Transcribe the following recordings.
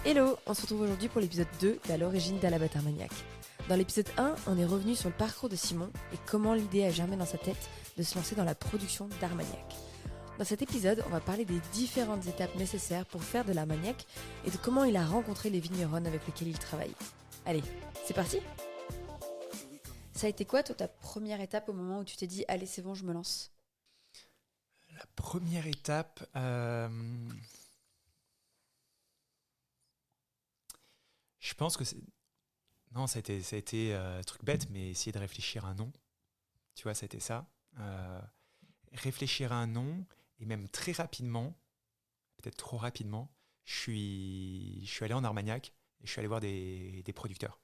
Hello, on se retrouve aujourd'hui pour l'épisode 2 d'À l'origine d'Alabâtre Armagnac. Dans l'épisode 1, on est revenu sur le parcours de Simon et comment l'idée a germé dans sa tête de se lancer dans la production d'Armagnac. Dans cet épisode, on va parler des différentes étapes nécessaires pour faire de l'Armagnac et de comment il a rencontré les vignerons avec lesquels il travaille. Allez, c'est parti! Ça a été quoi, toi, ta première étape au moment où tu t'es dit « Allez, c'est bon, je me lance » ? La première étape, je pense que c'est... Non, ça a été un truc bête, mais essayer de réfléchir à un nom. Tu vois, ça a été ça. Réfléchir à un nom, et même très rapidement, peut-être trop rapidement, je suis allé en Armagnac et je suis allé voir des producteurs.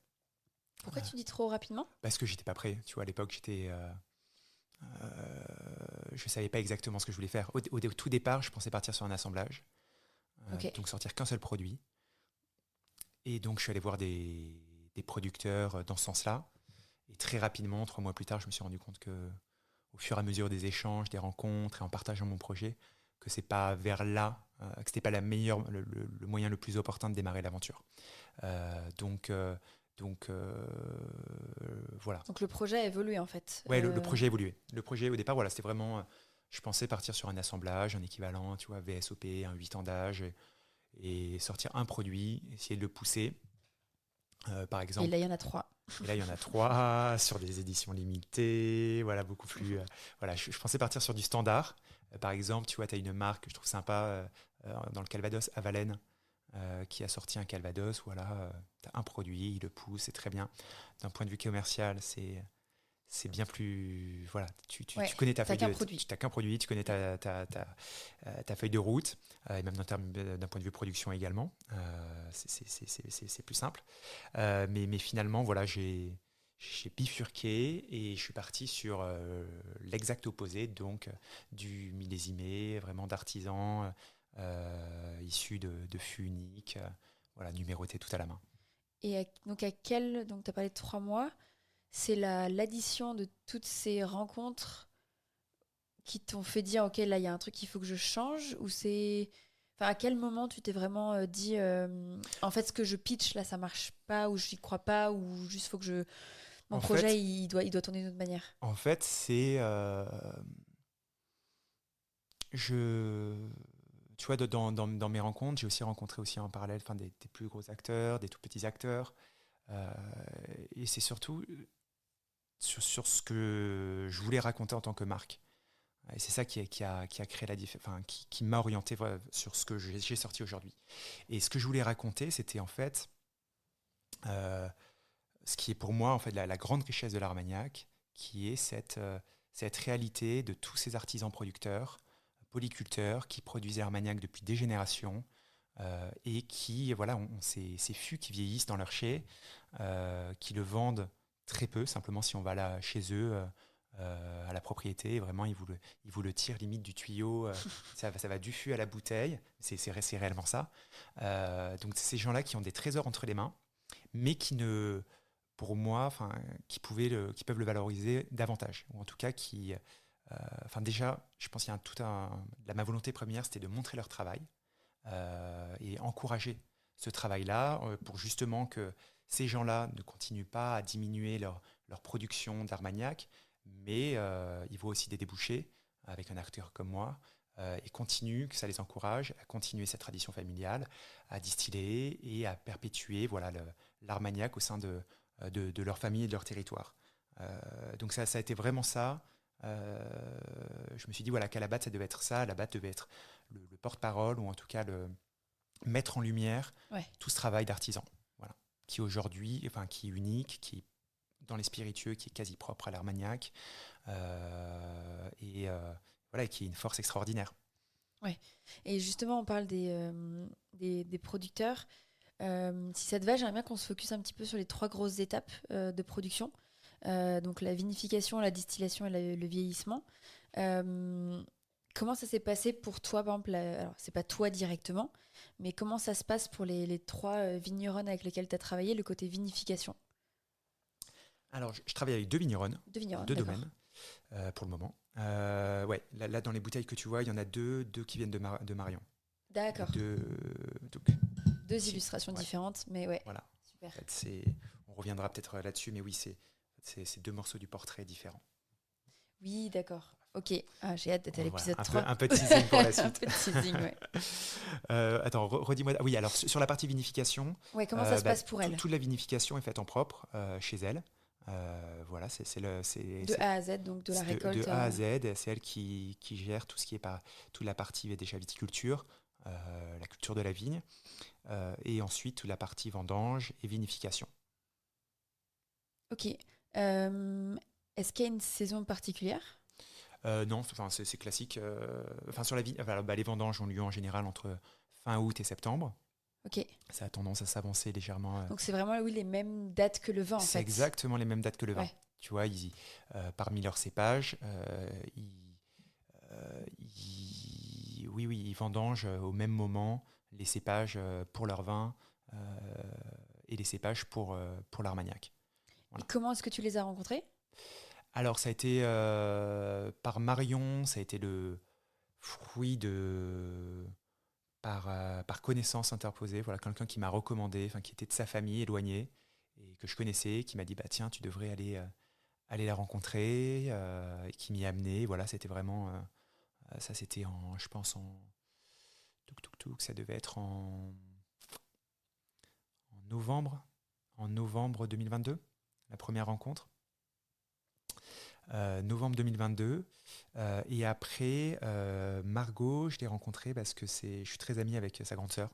Pourquoi tu dis trop rapidement ? Parce que j'étais pas prêt. Tu vois, à l'époque, je savais pas exactement ce que je voulais faire. Au tout départ, je pensais partir sur un assemblage, Ok. donc sortir qu'un seul produit. Et donc, je suis allé voir des producteurs dans ce sens-là. Et très rapidement, 3 mois plus tard, je me suis rendu compte que, au fur et à mesure des échanges, des rencontres et en partageant mon projet, que c'est pas vers là, que c'était pas le moyen le plus opportun de démarrer l'aventure. Donc voilà. Donc le projet a évolué en fait. Ouais, le projet a évolué. Le projet au départ, voilà, c'était vraiment, je pensais partir sur un assemblage, un équivalent, tu vois, VSOP, un 8 ans d'âge, et sortir un produit, essayer de le pousser. Par Et exemple, là, il y en a 3. et là, il y en a 3 sur des éditions limitées, voilà, beaucoup plus. Voilà, je pensais partir sur du standard. Par exemple, tu vois, tu as une marque que je trouve sympa dans le Calvados, Avalène, qui a sorti un Calvados. Voilà, tu as un produit, il le pousse, c'est très bien. D'un point de vue commercial, c'est bien plus. Voilà, tu connais ta feuille de route. Tu n'as qu'un produit, tu connais ta feuille de route, et même d'un point de vue production également. C'est plus simple. Mais finalement, voilà, j'ai bifurqué et je suis parti sur l'exact opposé, donc du millésimé, vraiment d'artisan, issu de fûts uniques, voilà, numéroté tout à la main. Et donc donc tu as parlé de 3 mois, c'est l'addition de toutes ces rencontres qui t'ont fait dire ok, là il y a un truc qu'il faut que je change, ou c'est, enfin, à quel moment tu t'es vraiment dit en fait ce que je pitch là ça marche pas, ou j'y crois pas, ou juste faut que mon En projet fait, il doit tourner d'une autre manière. En fait, c'est je tu vois, dans mes rencontres, j'ai aussi rencontré aussi en parallèle, enfin, des plus gros acteurs, des tout petits acteurs, euh, et c'est surtout sur ce que je voulais raconter en tant que marque. Et c'est ça qui a créé enfin, qui m'a orienté, voilà, sur ce que j'ai sorti aujourd'hui. Et ce que je voulais raconter, c'était en fait euh, ce qui est pour moi en fait la grande richesse de l'Armagnac, qui est cette réalité de tous ces artisans producteurs, polyculteurs, qui produisent l'Armagnac depuis des générations, et qui, voilà, ont ces fûts qui vieillissent dans leur chai, qui le vendent très peu, simplement si on va là chez eux, à la propriété, vraiment ils vous le tirent limite du tuyau, ça va du fût à la bouteille, c'est réellement ça. Donc c'est ces gens-là qui ont des trésors entre les mains, mais qui ne, pour moi, enfin, qui peuvent le valoriser davantage, ou en tout cas enfin déjà, je pense qu'il y a ma volonté première, c'était de montrer leur travail, et encourager ce travail-là, pour justement que ces gens-là ne continuent pas à diminuer leur production d'Armagnac, mais ils voient aussi des débouchés avec un acteur comme moi, et continuent, que ça les encourage à continuer cette tradition familiale, à distiller et à perpétuer, voilà, l'Armagnac au sein de leur famille et de leur territoire. Donc ça a été vraiment ça. Je me suis dit, voilà, qu'à la base ça devait être ça, à la base devait être le porte-parole, ou en tout cas mettre en lumière, Ouais. tout ce travail d'artisan, voilà, qui aujourd'hui, enfin, qui est unique, qui est dans les spiritueux, qui est quasi propre à l'Armagnac, et voilà, qui est une force extraordinaire. Ouais. Et justement, on parle des producteurs. Si ça te va, j'aimerais bien qu'on se focus un petit peu sur les 3 grosses étapes de production. Donc la vinification, la distillation et le vieillissement. Comment ça s'est passé pour toi, par exemple, alors c'est pas toi directement, mais comment ça se passe pour les 3 vignerons avec lesquels tu as travaillé, le côté vinification ? Alors, je travaille avec 2 vigneronnes, 2 vignerons, 2 d'accord. domaines, pour le moment. Ouais, là, dans les bouteilles que tu vois, il y en a deux qui viennent de Marion. D'accord. Donc, 2 illustrations différentes, mais ouais. Voilà. Super. En fait, on reviendra peut-être là-dessus, mais oui, c'est 2 morceaux du portrait différents. Oui, d'accord. Ok. Ah, j'ai hâte d'être à Voilà, l'épisode 3. un peu de teasing pour la Un suite. peu de teasing, ouais. Attends, redis-moi. Oui, alors sur la partie vinification, Ouais, comment ça se passe pour elle? toute la vinification est faite en propre chez elle. Voilà, De A à Z, donc de la récolte. de A à Z. C'est elle qui gère tout ce qui est toute la partie déjà viticulture, la culture de la vigne, et ensuite toute la partie vendange et vinification. Ok. Est-ce qu'il y a une saison particulière? Non, enfin, c'est classique. Enfin, sur la vigne, les vendanges ont lieu en général entre fin août et septembre. Ok. Ça a tendance à s'avancer légèrement. Donc c'est vraiment, oui, les mêmes dates que le vin, en C'est fait. exactement les mêmes dates que le vin. Ouais. Tu vois, parmi leurs cépages, ils vendangent au même moment les cépages pour leur vin et les cépages pour l'Armagnac. Et Voilà. comment est-ce que tu les as rencontrés? Alors, ça a été par Marion, ça a été le fruit par connaissance interposée. Voilà, quelqu'un qui m'a recommandé, enfin, qui était de sa famille éloignée et que je connaissais, qui m'a dit bah, tiens, tu devrais aller la rencontrer, et qui m'y a amené. Voilà, c'était vraiment. Ça, c'était je pense, ça devait être novembre, en novembre 2022, la première rencontre. Novembre 2022. Et après, Margot, je l'ai rencontrée parce que je suis très ami avec sa grande sœur.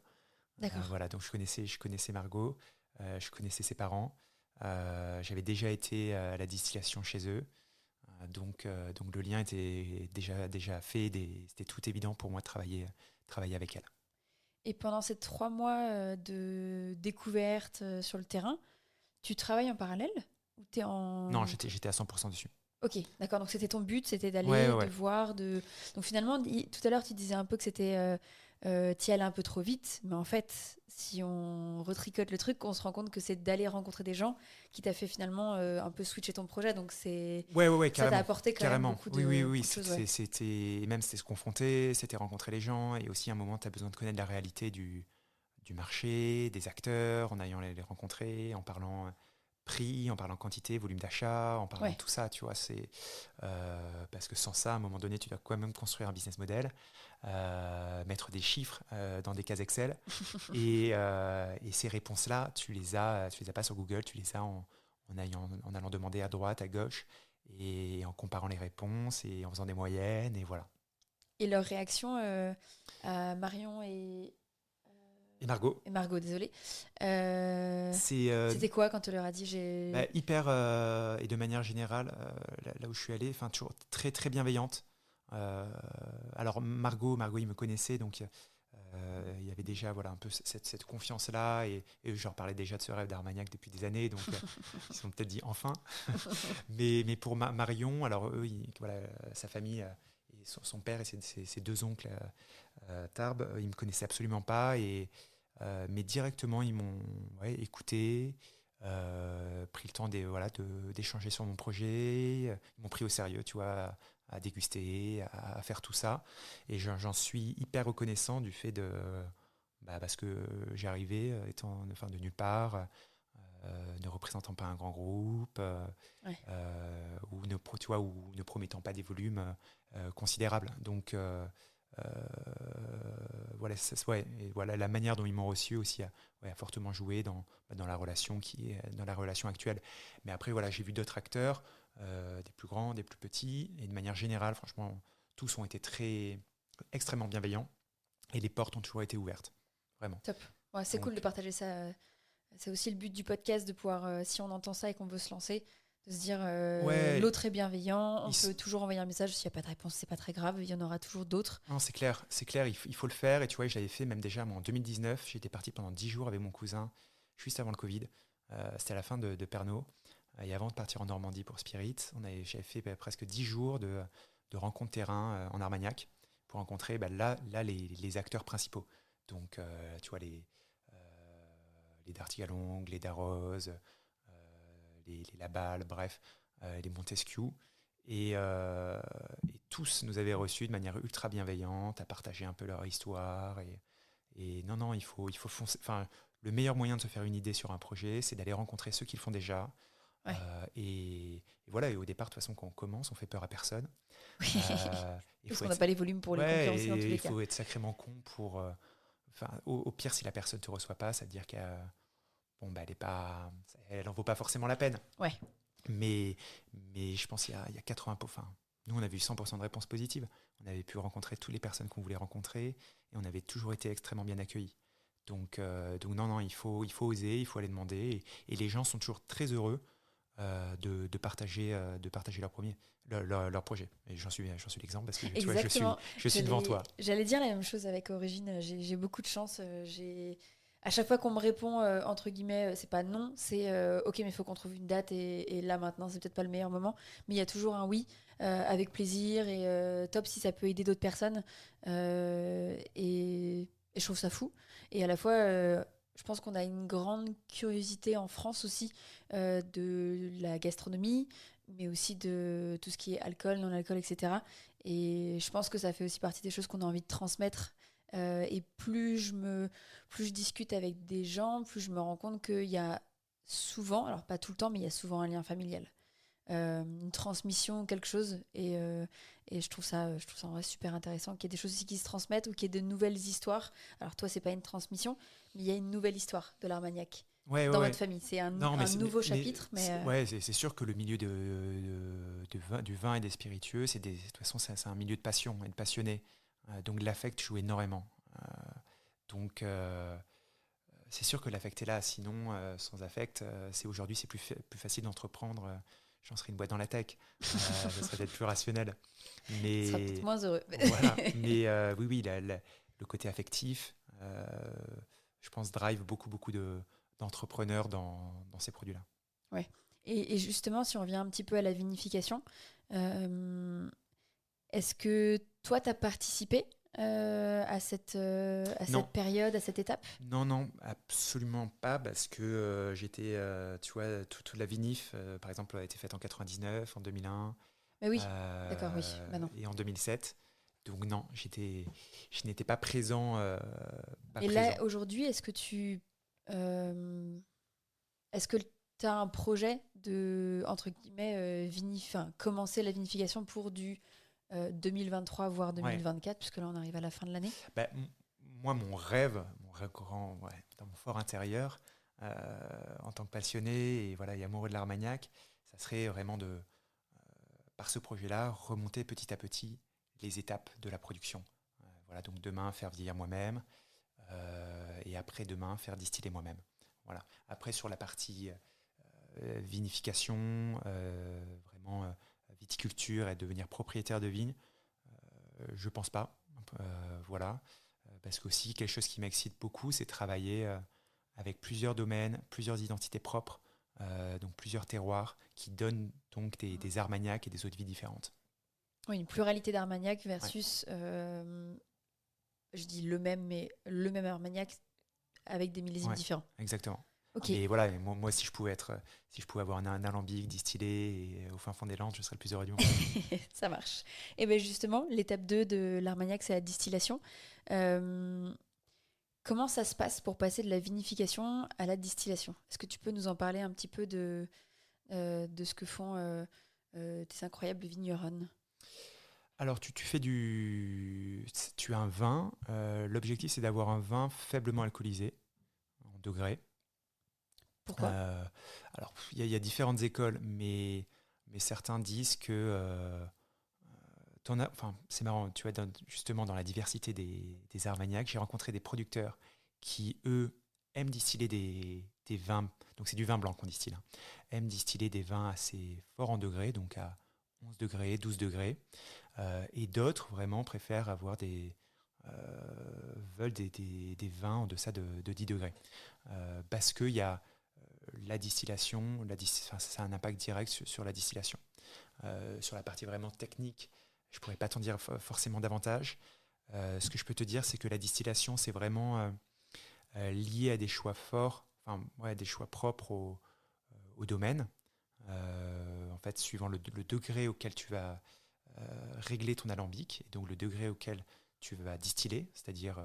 D'accord. Voilà, donc je connaissais Margot, je connaissais ses parents. J'avais déjà été à la distillation chez eux. Donc le lien était déjà fait. C'était tout évident pour moi de travailler avec elle. Et pendant ces 3 mois de découverte sur le terrain, tu travailles en parallèle ou t'es Non, en... j'étais à 100% dessus. Ok, d'accord. Donc c'était ton but, c'était Ouais, d'aller, ouais, de ouais. voir, de... Donc finalement, tout à l'heure, tu disais un peu que c'était... t'y allais un peu trop vite, mais en fait, si on retricote le truc, on se rend compte que c'est d'aller rencontrer des gens qui t'a fait finalement un peu switcher ton projet. Donc c'est... Ouais, Ça t'a carrément. apporté quand même Carrément. beaucoup Oui. beaucoup de choses, ouais. C'était se confronter, c'était rencontrer les gens. Et aussi, à un moment, tu as besoin de connaître la réalité du marché, des acteurs, en allant les rencontrer, en parlant prix, en parlant quantité, volume d'achat, en parlant de Ouais. tout ça, tu vois. Parce que sans ça, à un moment donné, tu dois quand même construire un business model, mettre des chiffres dans des cases Excel. Et ces réponses-là, tu les as pas sur Google, tu les as en allant demander à droite, à gauche, et en comparant les réponses et en faisant des moyennes, et voilà. Et leur réaction à Marion Et Margot, et Margot, désolée. c'est C'était quoi quand tu leur as dit hyper, et de manière générale, là où je suis allé, enfin toujours très très bienveillante. Alors Margot, il me connaissait, donc il y avait déjà voilà un peu cette confiance-là, et je leur parlais déjà de ce rêve d'Armagnac depuis des années, donc ils se sont peut-être dit enfin. Mais pour Marion, alors eux, voilà, sa famille, et son père et ses 2 oncles, Tarbes, ils me connaissaient absolument pas, mais directement ils m'ont écouté, pris le temps d'échanger sur mon projet. Ils m'ont pris au sérieux, tu vois, à déguster, à faire tout ça. Et j'en suis hyper reconnaissant du fait parce que j'ai arrivé enfin, de nulle part, ne représentant pas un grand groupe, Ouais. ou ne promettant pas des volumes considérables. Donc euh, voilà, et voilà, la manière dont ils m'ont reçu aussi a fortement joué dans la relation dans la relation actuelle. Mais après, voilà, j'ai vu d'autres acteurs, des plus grands, des plus petits, et de manière générale, franchement, tous ont été extrêmement bienveillants, et les portes ont toujours été ouvertes, vraiment. Top. Ouais, c'est cool de partager ça. C'est aussi le but du podcast de pouvoir, si on entend ça et qu'on veut se lancer, de se dire Ouais, l'autre est bienveillant, on peut toujours envoyer un message. S'il n'y a pas de réponse, c'est pas très grave, il y en aura toujours d'autres. non, c'est clair, il faut le faire. Et tu vois, je l'avais fait même déjà moi, en 2019. J'étais parti pendant 10 jours avec mon cousin, juste avant le Covid. C'était à la fin de Pernod. Et avant de partir en Normandie pour Spirit, j'avais fait presque 10 jours de rencontres terrain en Armagnac pour rencontrer les acteurs principaux. Donc, tu vois, les Dartigalongue, les Darroze, les Laballe, bref, les Montesquieu. Et tous nous avaient reçus de manière ultra bienveillante, à partager un peu leur histoire. Et non, il faut foncer. Enfin, le meilleur moyen de se faire une idée sur un projet, c'est d'aller rencontrer ceux qui le font déjà. Ouais. Et voilà, et au départ, de toute façon, quand on commence, on fait peur à personne. Oui. Il Parce faut qu'on n'a être, pas les volumes pour les ouais, concurrencer dans tous et les il cas. faut être sacrément con pour. Enfin, au pire, si la personne ne te reçoit pas, ça veut dire qu'elle bon, bah, elle en vaut pas forcément la peine. Ouais. Mais, mais je pense qu'il y a 80%. Enfin, nous, on avait eu 100% de réponses positives. On avait pu rencontrer toutes les personnes qu'on voulait rencontrer et on avait toujours été extrêmement bien accueillis. Donc non, il faut oser, il faut aller demander. Et les gens sont toujours très heureux de partager leur projet. Et j'en suis l'exemple parce que tu vois, Exactement. je suis devant toi. J'allais dire la même chose avec Origine. J'ai beaucoup de chance. À chaque fois qu'on me répond, entre guillemets, c'est pas non, c'est ok, mais il faut qu'on trouve une date et là maintenant, c'est peut-être pas le meilleur moment. Mais il y a toujours un oui, avec plaisir et top si ça peut aider d'autres personnes. Et je trouve ça fou. Et à la fois, je pense qu'on a une grande curiosité en France aussi de la gastronomie, mais aussi de tout ce qui est alcool, non-alcool, etc. Et je pense que ça fait aussi partie des choses qu'on a envie de transmettre. Et plus je discute avec des gens, plus je me rends compte qu'il y a souvent, alors pas tout le temps, mais il y a souvent un lien familial. Une transmission, quelque chose. Et je trouve ça en vrai super intéressant qu'il y ait des choses aussi qui se transmettent ou qu'il y ait de nouvelles histoires. Alors toi, c'est pas une transmission, mais il y a une nouvelle histoire de l'Armagnac Ouais, ouais, dans ouais. votre famille. C'est Non, un nouveau chapitre, mais ouais, c'est sûr que le milieu du vin et des spiritueux, de toute façon, c'est un milieu de passion et de passionnés. Donc l'affect joue énormément. Donc c'est sûr que l'affect est là. Sinon, sans affect, c'est plus facile d'entreprendre. J'en serais une boîte dans la tech. Ça serait d'être plus rationnel. tu seras peut-être Mais moins heureux. voilà. Mais oui, le côté affectif, je pense, drive beaucoup d'entrepreneurs dans ces produits-là. Ouais. Et justement, si on revient un petit peu à la vinification, euh, est-ce que toi, tu as participé à Non, cette période, à cette étape? non, absolument pas, parce que tu vois, toute la vinif, par exemple, a été faite en 99, en 2001 Mais oui, d'accord, oui. Bah non. et en 2007. Donc non, je n'étais pas présent, pas Mais là, présent. aujourd'hui, est-ce que tu as un projet de, entre guillemets, commencer la vinification pour du 2023, voire Ouais. 2024, puisque là, on arrive à la fin de l'année? Bah, moi, mon rêve grand, ouais, dans mon fort intérieur, en tant que passionné et voilà, et amoureux de l'Armagnac, ça serait vraiment par ce projet-là, remonter petit à petit les étapes de la production. Voilà, donc demain, faire vieillir moi-même, et après demain, faire distiller moi-même. Voilà. Après, sur la partie vinification, vraiment viticulture et devenir propriétaire de vigne, je pense pas. Voilà. Parce qu'aussi, quelque chose qui m'excite beaucoup, c'est travailler avec plusieurs domaines, plusieurs identités propres, donc plusieurs terroirs qui donnent donc des Armagnacs et des eaux de vie différentes. Oui, une pluralité d'Armagnac Ouais, versus, je dis le même, mais le même Armagnac avec des millésimes ouais, différents. exactement. Ok, Mais voilà, moi, si je pouvais avoir un alambic distillé et au fin fond des Landes, je serais le plus heureux du monde. ça marche. Et bien justement, l'étape 2 de l'Armagnac, c'est la distillation. Euh, Comment ça se passe pour passer de la vinification à la distillation? Est-ce que tu peux nous en parler un petit peu de ce que font tes incroyables vignerons? Alors, tu as un vin. L'objectif, c'est d'avoir un vin faiblement alcoolisé, en degrés. Pourquoi? Euh, alors, il y a différentes écoles, mais certains disent que enfin, c'est marrant, tu vois, justement dans la diversité des Armagnacs, j'ai rencontré des producteurs qui, eux, aiment distiller des vins, donc c'est du vin blanc qu'on distille, hein, aiment distiller des vins assez forts en degrés, donc à 11 degrés, 12 degrés, et d'autres vraiment préfèrent veulent des vins en deçà de 10 degrés. Parce qu'il y a la distillation, enfin, ça a un impact direct sur la distillation. Sur la partie vraiment technique, je ne pourrais pas t'en dire forcément davantage. Ce que je peux te dire, c'est que la distillation, c'est vraiment lié à des choix forts, enfin, ouais, des choix propres au domaine. En fait, suivant le degré auquel tu vas régler ton alambic, et donc le degré auquel tu vas distiller, c'est-à-dire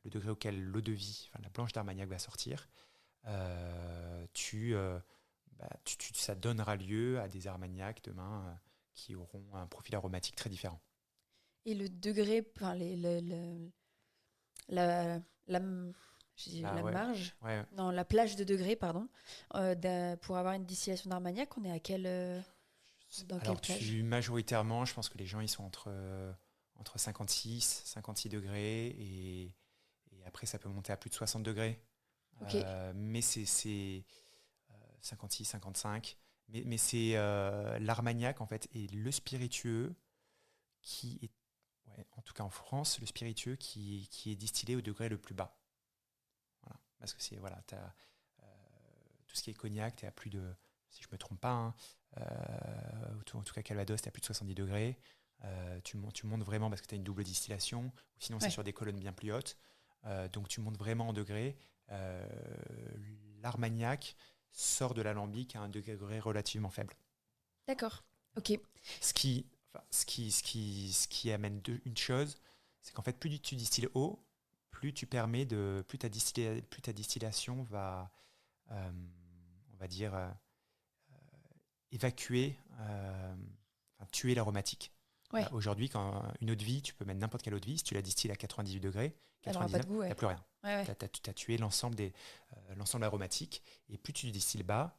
le degré auquel l'eau-de-vie, la blanche d'Armagnac va sortir, ça donnera lieu à des Armagnacs demain qui auront un profil aromatique très différent. Et le degré, enfin, la, la, la Ouais, marge, ouais. non, la plage de degrés, pardon, pour avoir une distillation d'Armagnac, on est à dans Alors, quelle plage? majoritairement, je pense que les gens ils sont entre 56 degrés et après ça peut monter à plus de 60 degrés. Ok, Mais c'est 56, 55. Mais c'est l'Armagnac en fait et le spiritueux qui est, ouais, en tout cas en France, le spiritueux qui est distillé au degré le plus bas. Voilà. Parce que t'as, tout ce qui est cognac, tu es à plus de, si je ne me trompe pas, hein, en tout cas Calvados, tu es à plus de 70 degrés. Tu montes vraiment parce que tu as une double distillation, ou sinon c'est ouais, sur des colonnes bien plus hautes. Donc tu montes vraiment en degrés. L'Armagnac sort de l'alambic à un degré relativement faible. d'accord, ok, Ce qui amène une chose, c'est qu'en fait, plus tu distilles haut, plus ta distillation va, on va dire, évacuer, tuer l'aromatique. ouais, Aujourd'hui, quand une eau de vie, tu peux mettre n'importe quelle eau de vie, si tu la distilles à 98 degrés, elle n'aura pas de 99, goût, tu ouais, n'as plus rien. ouais, Tu as tué l'ensemble aromatique. Et plus tu distilles bas,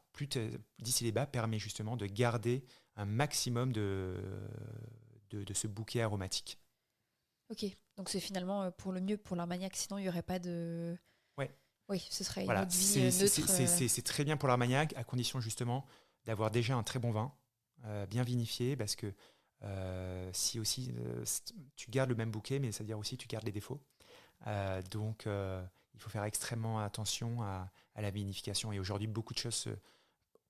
distiller bas permet justement de garder un maximum de ce bouquet aromatique. ok. Donc c'est finalement pour le mieux pour l'Armagnac, sinon il n'y aurait pas de... Ouais. Oui, ce serait une eau Voilà, de vie neutre. c'est très bien pour l'Armagnac, à condition justement d'avoir déjà un très bon vin, bien vinifié, parce que si aussi tu gardes le même bouquet, mais c'est-à-dire aussi tu gardes les défauts. Donc il faut faire extrêmement attention à la vinification. Et aujourd'hui, beaucoup de choses,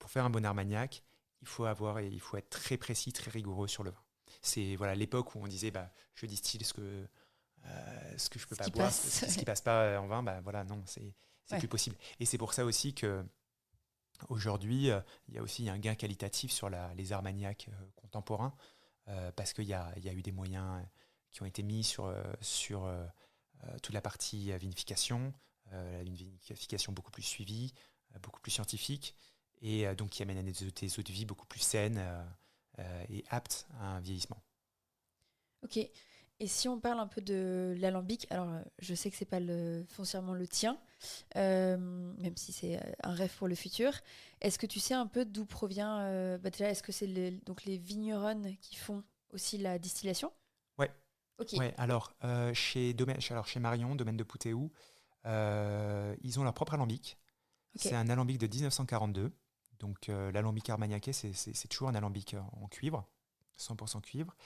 pour faire un bon Armagnac, il faut être très précis, très rigoureux sur le vin. C'est voilà l'époque où on disait je distille ce que je peux Ce pas qui boire, passe. ce qui passe pas en vin, voilà, non, c'est Ouais. plus possible. Et c'est pour ça aussi que aujourd'hui, il y a aussi un gain qualitatif sur les Armagnacs contemporains, parce qu'il y a eu des moyens qui ont été mis sur toute la partie vinification, une vinification beaucoup plus suivie, beaucoup plus scientifique, et donc qui amène à des eaux de vie beaucoup plus saines et aptes à un vieillissement. Ok. Et si on parle un peu de l'alambic, alors je sais que c'est pas foncièrement le tien, même si c'est un rêve pour le futur. Est-ce que tu sais un peu d'où provient déjà, est-ce que c'est donc les vigneronnes qui font aussi la distillation? Ouais, Ok. ouais. Alors chez Marion, domaine de Poutéou, ils ont leur propre alambic. Ok. C'est un alambic de 1942. Donc l'alambic armagnaquais, c'est toujours un alambic en cuivre, 100% cuivre.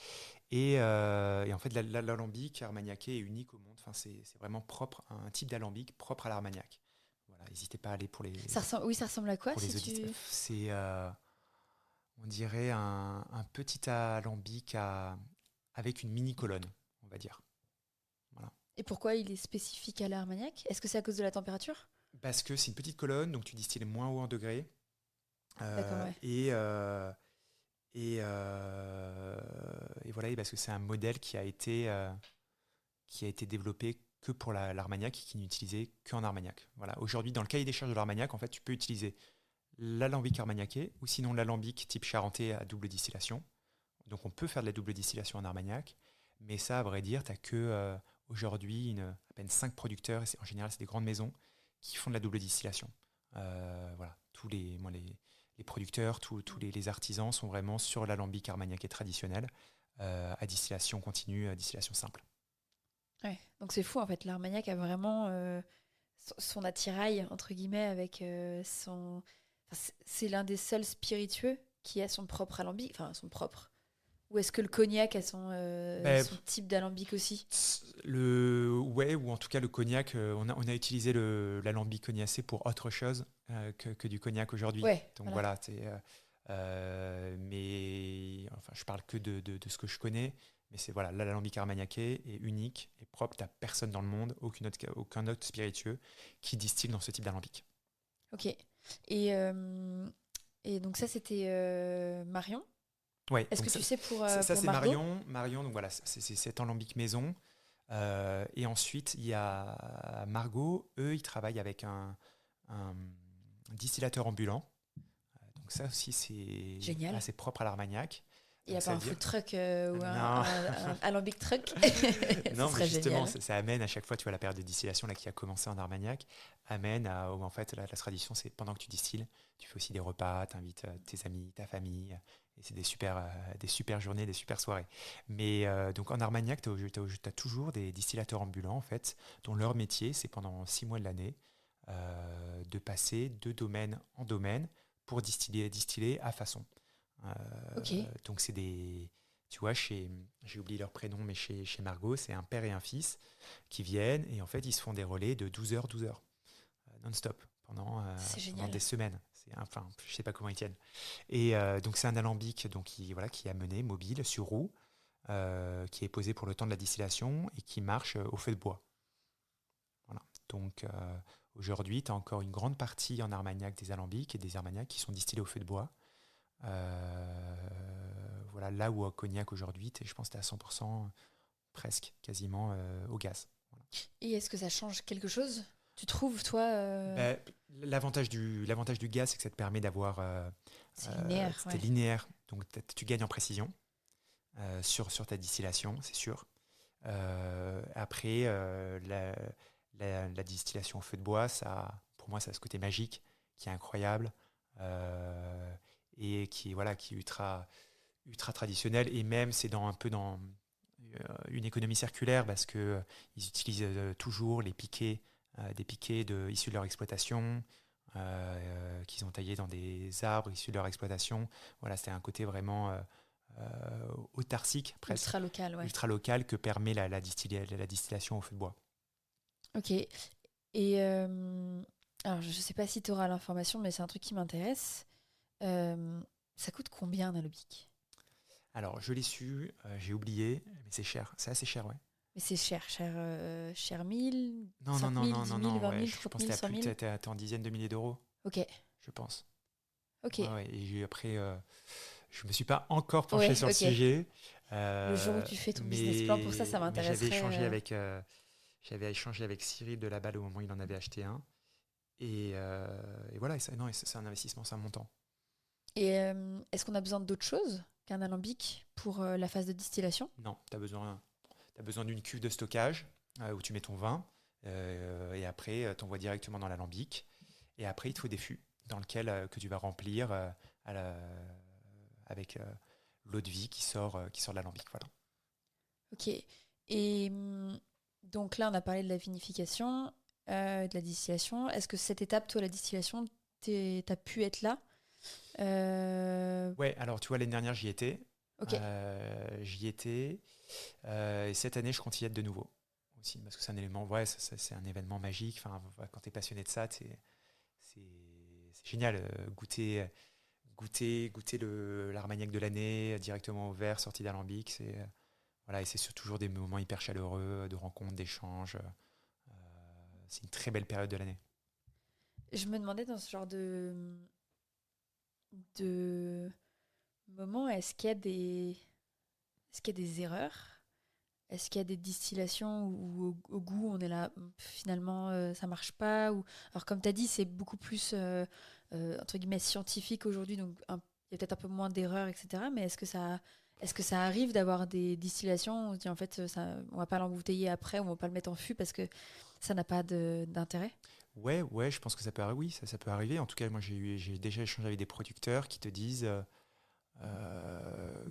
Et en fait, l'alambic armagnaquais est unique au monde. Enfin, c'est vraiment propre, un type d'alambic propre à l'Armagnac. Voilà, n'hésitez pas à aller Oui, ça ressemble à quoi pour si les auditeurs. tu... C'est, on dirait un petit alambic avec une mini colonne, on va dire. Voilà. Et pourquoi il est spécifique à l'Armagnac? Est-ce que c'est à cause de la température? Parce que c'est une petite colonne, donc tu distilles moins haut en degrés. D'accord, ouais. Et voilà, et parce que c'est un modèle qui a été développé que pour l'Armagnac et qui n'est utilisé qu'en Armagnac. Voilà. Aujourd'hui, dans le cahier des charges de l'Armagnac, en fait, tu peux utiliser l'alambic armagnaquais ou sinon l'alambic type charentais à double distillation. Donc on peut faire de la double distillation en Armagnac, mais ça, à vrai dire, tu n'as que aujourd'hui à peine 5 producteurs, et en général, c'est des grandes maisons, qui font de la double distillation. Voilà. Les producteurs, tous les artisans sont vraiment sur l'alambic armagnaquais traditionnel, à distillation continue, à distillation simple. Ouais. Donc c'est fou en fait, l'Armagnac a vraiment son attirail entre guillemets avec son... Enfin, c'est l'un des seuls spiritueux qui a son propre alambic, enfin son propre. Ou est-ce que le cognac a Ben, son type d'alambic aussi? Ouais, ou en tout cas le cognac, on a utilisé l'alambic cognacé pour autre chose que du cognac aujourd'hui. Ouais, Donc voilà. voilà, mais enfin, je parle que de ce que je connais, mais c'est voilà, l'alambic armagnaquais est unique et propre. T'as personne dans le monde, aucun autre spiritueux qui distille dans ce type d'alambic. Ok. Et, euh, et donc ça c'était Marion. Ouais, Est-ce donc que tu sais ça pour c'est Margot? Marion. Marion, donc voilà, c'est cet alambic maison. Et ensuite, il y a Margot. Eux, ils travaillent avec un distillateur ambulant. Donc ça aussi, c'est Génial. assez propre à l'Armagnac. Il n'y a Donc pas ça veut un dire... food truck ou Non, un alambic truck. Ce non, mais serait justement, génial. ça amène à chaque fois, tu vois, la période de distillation là, qui a commencé en Armagnac, amène à, où en fait, la tradition, c'est pendant que tu distilles, tu fais aussi des repas, tu invites tes amis, ta famille, et c'est des super journées, des super soirées. Mais donc en Armagnac, tu as toujours des distillateurs ambulants, en fait, dont leur métier, c'est pendant 6 mois de l'année, de passer de domaine en domaine pour distiller à façon. Ok, Donc c'est des... Tu vois, j'ai oublié leur prénom, mais chez Margot, c'est un père et un fils qui viennent et en fait, ils se font des relais de 12 heures, non-stop, c'est pendant génial. des semaines. Enfin, je sais pas comment ils tiennent. Et donc, c'est un alambic donc, qui est amené, mobile, sur roue, qui est posé pour le temps de la distillation et qui marche au feu de bois. Voilà. Donc, aujourd'hui, tu as encore une grande partie en Armagnac des alambics et des armagnacs qui sont distillés au feu de bois. Voilà, là où à Cognac aujourd'hui, je pense que tu es à 100%, presque, quasiment au gaz. Voilà. Et est-ce que ça change quelque chose? Tu trouves, toi, Ben, l'avantage du gaz, c'est que ça te permet d'avoir... c'est linéaire, c'était ouais. linéaire, donc tu gagnes en précision sur ta distillation, c'est sûr. Après, la distillation au feu de bois, pour moi, ça a ce côté magique qui est incroyable et qui est ultra traditionnel. Et même, c'est un peu dans une économie circulaire parce que ils utilisent toujours des piquets issus de leur exploitation. Qu'ils ont taillés dans des arbres issus de leur exploitation. Voilà, c'était un côté vraiment autarcique, presque, Ultra local, ouais. ultra local, que permet la distillation au feu de bois. Ok. Et alors, je ne sais pas si tu auras l'information, mais c'est un truc qui m'intéresse. Ça coûte combien un alambic? Alors, je l'ai su, j'ai oublié, mais c'est cher, c'est assez cher, ouais. Mais c'est cher, cher 1000, Non, non, 5 non, 000, non, 10 non, 000, non, 20 ouais, 000, je 30 pense que 000, 100 000. t'es en dizaines de milliers d'euros, Ok, je pense. ok. Ouais, ouais, et après, je me suis pas encore penché Ouais, sur le ok. sujet, Le jour où tu fais ton business plan, pour ça mais m'intéresserait. j'avais échangé avec Cyril de la Balle au moment où il en avait acheté un. Et voilà, non, et c'est un investissement, c'est un montant. Et est-ce qu'on a besoin d'autre chose qu'un alambic pour la phase de distillation? Non, t'as besoin d'une cuve de stockage où tu mets ton vin et après tu envoies directement dans l'alambic. Et après, il te faut des fûts dans lequel que tu vas remplir à la- avec l'eau de vie qui sort de l'alambic. Voilà. Ok. Et donc là, on a parlé de la vinification, de la distillation. Est-ce que cette étape, toi, la distillation, t'as pu être là? Euh, Ouais, alors tu vois, l'année dernière, j'y étais. Ok. J'y étais. Et cette année, je compte y être de nouveau aussi, parce que c'est un élément, ouais, c'est un événement magique. Enfin, quand tu es passionné de ça, c'est génial. Goûter l'Armagnac de l'année directement au verre, sorti d'alambic, voilà, et c'est toujours des moments hyper chaleureux, de rencontres, d'échanges. C'est une très belle période de l'année. Je me demandais dans ce genre de moment, est-ce qu'il y a des erreurs? Est-ce qu'il y a des distillations où au goût on est là, finalement ça marche pas ou... Alors comme tu as dit, c'est beaucoup plus entre guillemets scientifique aujourd'hui, donc il y a peut-être un peu moins d'erreurs, etc. Mais est-ce que ça arrive d'avoir des distillations où on se dit en fait ça, on va pas l'embouteiller après, ou on va pas le mettre en fût parce que ça n'a pas d'intérêt? Ouais, ouais, je pense que ça peut arriver. Oui, ça peut arriver. En tout cas, moi, j'ai déjà échangé avec des producteurs qui te disent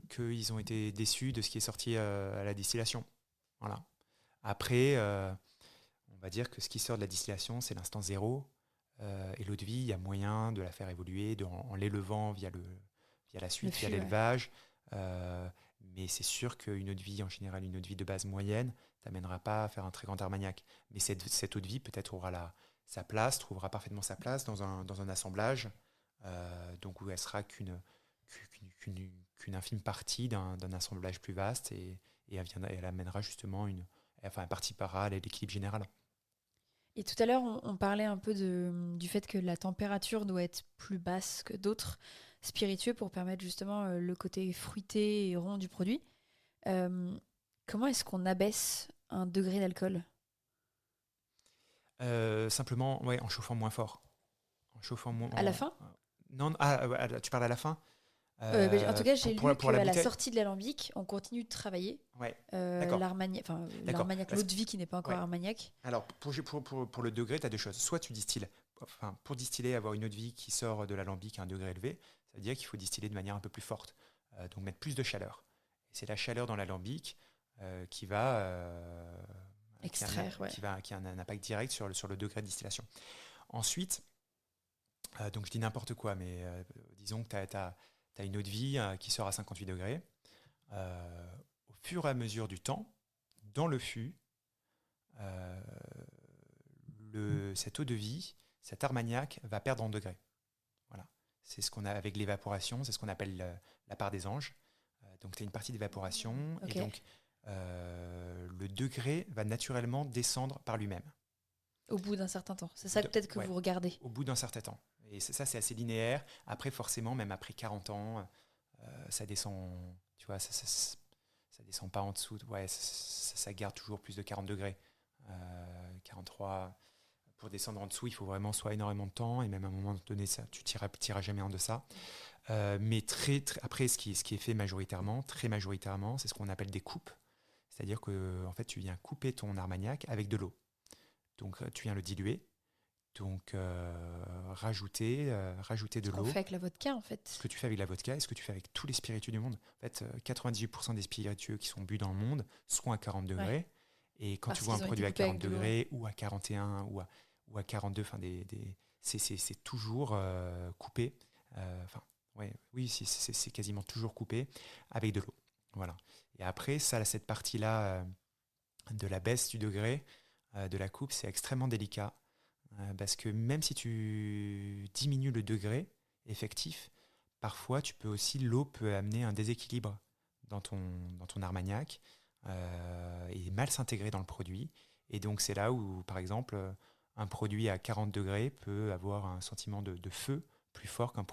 qu'ils ont été déçus de ce qui est sorti à la distillation. Voilà. Après, on va dire que ce qui sort de la distillation, c'est l'instant zéro. Et l'eau de vie, il y a moyen de la faire évoluer en l'élevant via la Le suite, via fût, ouais. l'élevage. Euh, mais c'est sûr qu'une eau de vie, en général, une eau de vie de base moyenne, t'amènera pas à faire un très grand armagnac. Mais cette eau de vie, peut-être, aura sa place, trouvera parfaitement sa place dans un assemblage, donc où elle sera qu'une infime partie d'un assemblage plus vaste et elle amènera justement elle participera à l'équilibre général. Et tout à l'heure, on parlait un peu du fait que la température doit être plus basse que d'autres spiritueux pour permettre justement le côté fruité et rond du produit. Euh, Comment est-ce qu'on abaisse un degré d'alcool? Simplement, ouais, en chauffant moins fort. En chauffant moins. À la fin? Non, tu parles à la fin. En tout cas, j'ai lu Pour la qu'à la bouteille. sortie de l'alambic, on continue de travailler Ouais, d'accord. l'Armagnac, Parce l'eau de vie qui n'est pas encore ouais. Armagnac. Alors, pour le degré, tu as deux choses. Soit tu distilles, enfin, pour distiller, avoir une eau de vie qui sort de l'alambic à un degré élevé, ça veut dire qu'il faut distiller de manière un peu plus forte. Donc, mettre plus de chaleur. Et c'est la chaleur dans l'alambic qui va. Extraire, ouais. Qui a un impact direct sur le degré de distillation. Ensuite, donc je dis n'importe quoi, mais disons que tu as une eau de vie qui sort à 58 degrés. Au fur et à mesure du temps, dans le fût, cette eau de vie, cet armagnac va perdre en degrés. Voilà. C'est ce qu'on a avec l'évaporation, c'est ce qu'on appelle la part des anges. Donc tu as une partie d'évaporation et donc le degré va naturellement descendre par lui-même. Au bout d'un certain temps. C'est ça peut-être que vous regardez. Au bout d'un certain temps. Et ça, c'est assez linéaire. Après, forcément, même après 40 ans, ça descend, tu vois, ça descend pas en dessous. Ouais, ça garde toujours plus de 40 degrés. 43. Pour descendre en dessous, il faut vraiment soit énormément de temps, et même à un moment donné, ça, tu tireras jamais en deçà. Mais après, ce qui est fait très majoritairement, c'est ce qu'on appelle des coupes. C'est-à-dire que en fait, tu viens couper ton armagnac avec de l'eau. Donc, tu viens le diluer. Donc, rajouter de l'eau. Ce qu'on fait avec la vodka, en fait. Ce que tu fais avec la vodka et ce que tu fais avec tous les spiritueux du monde. En fait, 98% des spiritueux qui sont bu dans le monde sont à 40 degrés. Ouais. Et quand tu vois un produit à 40 degrés ou à 41 ou à 42, c'est toujours coupé. Oui, c'est quasiment toujours coupé avec de l'eau. Voilà. Et après, cette partie-là de la baisse du degré, de la coupe, c'est extrêmement délicat. Parce que même si tu diminues le degré effectif, parfois l'eau peut amener un déséquilibre dans ton armagnac et mal s'intégrer dans le produit. Et donc c'est là où, par exemple, un produit à 40 degrés peut avoir un sentiment de feu plus fort que le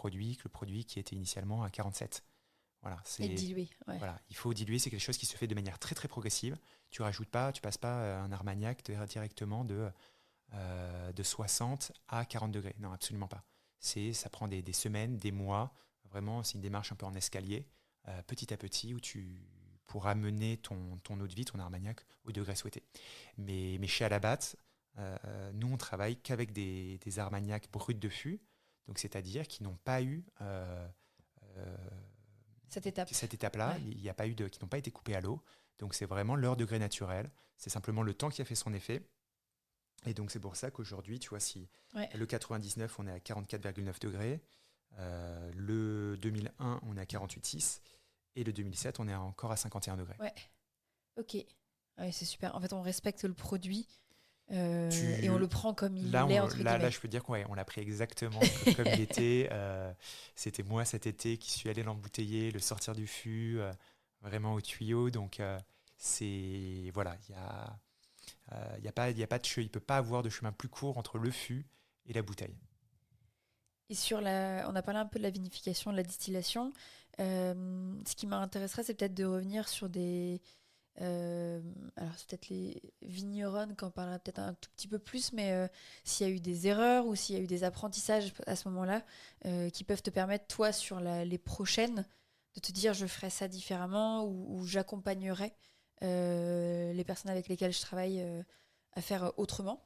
produit qui était initialement à 47. Voilà, et diluer. Ouais. Voilà, il faut diluer, c'est quelque chose qui se fait de manière très très progressive. Tu passes pas un armagnac directement de 60 à 40 degrés. Non, absolument pas. Ça prend des semaines, des mois. Vraiment, c'est une démarche un peu en escalier, petit à petit, pour amener ton eau de vie, ton armagnac, au degré souhaité. Mais chez Alabat, nous, on travaille qu'avec des armagnacs bruts de fût, donc c'est-à-dire qui n'ont pas eu cette étape-là, ouais. Il y a pas eu qui n'ont pas été coupés à l'eau. Donc c'est vraiment leur degré naturel. C'est simplement le temps qui a fait son effet. Et donc, c'est pour ça qu'aujourd'hui, tu vois, si le 99, on est à 44,9 degrés, le 2001, on est à 48,6, et le 2007, on est encore à 51 degrés. Ouais, ok. Ouais, c'est super. En fait, on respecte le produit et on le prend comme il est, entre guillemets. Là, je peux dire qu'on l'a pris exactement comme il était. C'était moi cet été qui suis allé l'embouteiller, le sortir du fût, vraiment au tuyau. Donc, voilà, il y a... Il ne peut pas avoir de chemin plus court entre le fût et la bouteille. Et on a parlé un peu de la vinification, de la distillation. Ce qui m'intéresserait, c'est peut-être de revenir sur alors c'est peut-être les vignerons qu'on parlera peut-être un tout petit peu plus, mais s'il y a eu des erreurs ou s'il y a eu des apprentissages à ce moment-là qui peuvent te permettre, toi, sur les prochaines, de te dire je ferai ça différemment ou j'accompagnerai les personnes avec lesquelles je travaille à faire autrement.